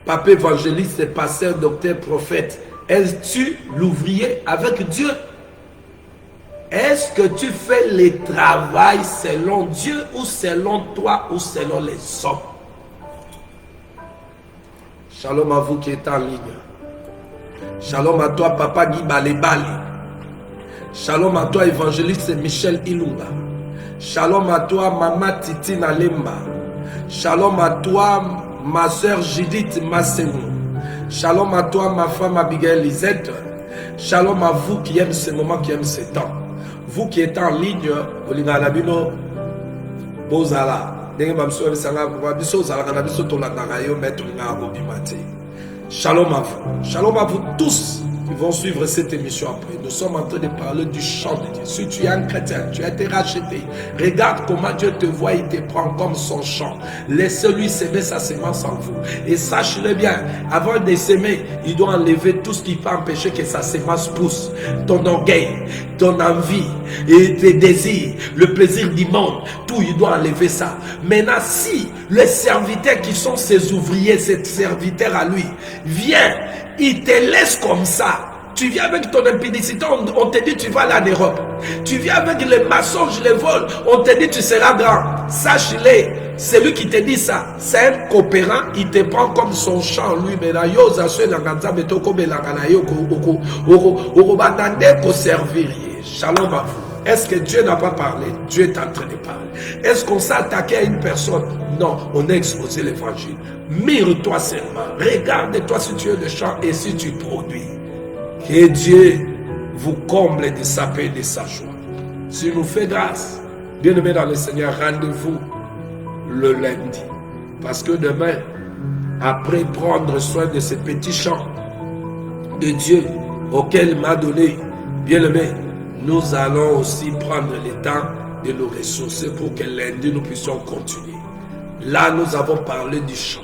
S1: Papa évangéliste, pasteur, docteur, prophète. Es-tu l'ouvrier avec Dieu? Est-ce que tu fais le travail selon Dieu ou selon toi ou selon les hommes? Shalom à vous qui êtes en ligne. Shalom à toi, Papa Guy Balebale. Shalom à toi, évangéliste Michel Ilunga. Shalom à toi, Mama Titi Nalemba. Shalom à toi, ma soeur Judith Massemou. Shalom à toi, ma femme Abigail Lisette. Shalom à vous qui aiment ce moment, qui aiment ce temps. Vous qui êtes en ligne, Olinga Labino, Bozala. Shalom à vous. Shalom à vous tous qui vont suivre cette émission après. Nous sommes en train de parler du champ de Dieu. Si tu es un chrétien, tu as été racheté. Regarde comment Dieu te voit, il te prend comme son champ. Laissez-lui s'aimer sa sémence en vous. Et sache-le bien, avant de s'aimer, il doit enlever tout ce qui peut empêcher que sa sémence pousse. Ton orgueil, ton envie, et tes désirs, le plaisir du monde, tout, il doit enlever ça. Maintenant, si les serviteurs qui sont ses ouvriers, ses serviteurs à lui, viennent, il te laisse comme ça. Tu viens avec ton impudicité, on te dit tu vas aller en Europe. Tu viens avec les mensonges, les vols, on te dit tu seras grand. Sache-le, c'est lui qui te dit ça. C'est un coopérant, il te prend comme son champ lui. Mais là, yo zasue la ganza meto comme la ganayo ko servir. Shalom à vous. Est-ce que Dieu n'a pas parlé? Dieu est en train de parler. Est-ce qu'on s'est attaqué à une personne? Non, on a exposé l'évangile. Mire-toi seulement. Regarde-toi si tu es le champ et si tu produis. Que Dieu vous comble de sa paix et de sa joie. S'il nous fait grâce, bien-aimés dans le Seigneur, rendez-vous le lundi. Parce que demain, après prendre soin de ce petit champ de Dieu auquel il m'a donné, bien-aimés, nous allons aussi prendre le temps de nous ressourcer pour que lundi nous puissions continuer. Là, nous avons parlé du chant.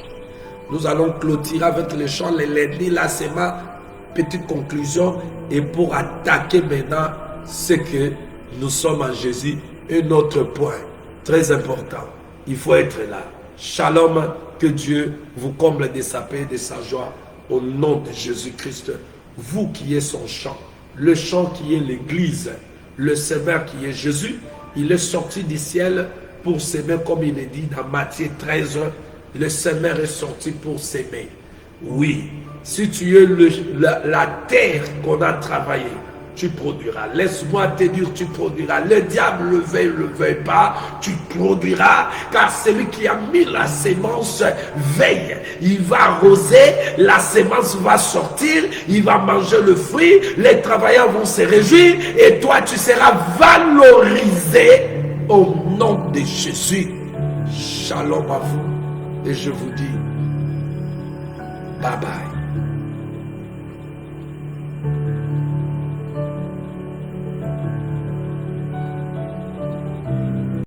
S1: Nous allons clôturer avec le chant le lundi. Là, c'est ma petite conclusion. Et pour attaquer maintenant ce que nous sommes en Jésus et notre point très important. Il faut être là. Shalom, que Dieu vous comble de sa paix et de sa joie au nom de Jésus-Christ. Vous qui êtes son chant. le champ qui est l'Église, le semeur qui est Jésus, il est sorti du ciel pour s'aimer, comme il est dit dans Matthieu 13, le semeur est sorti pour s'aimer. Oui, si tu es la terre qu'on a travaillé, tu produiras. Laisse-moi te dire, tu produiras. Le diable le veuille pas, tu produiras, car celui qui a mis la sémence veille. Il va arroser, la sémence va sortir, il va manger le fruit, les travailleurs vont se réjouir, et toi tu seras valorisé au nom de Jésus. Shalom à vous. Et je vous dis, bye bye.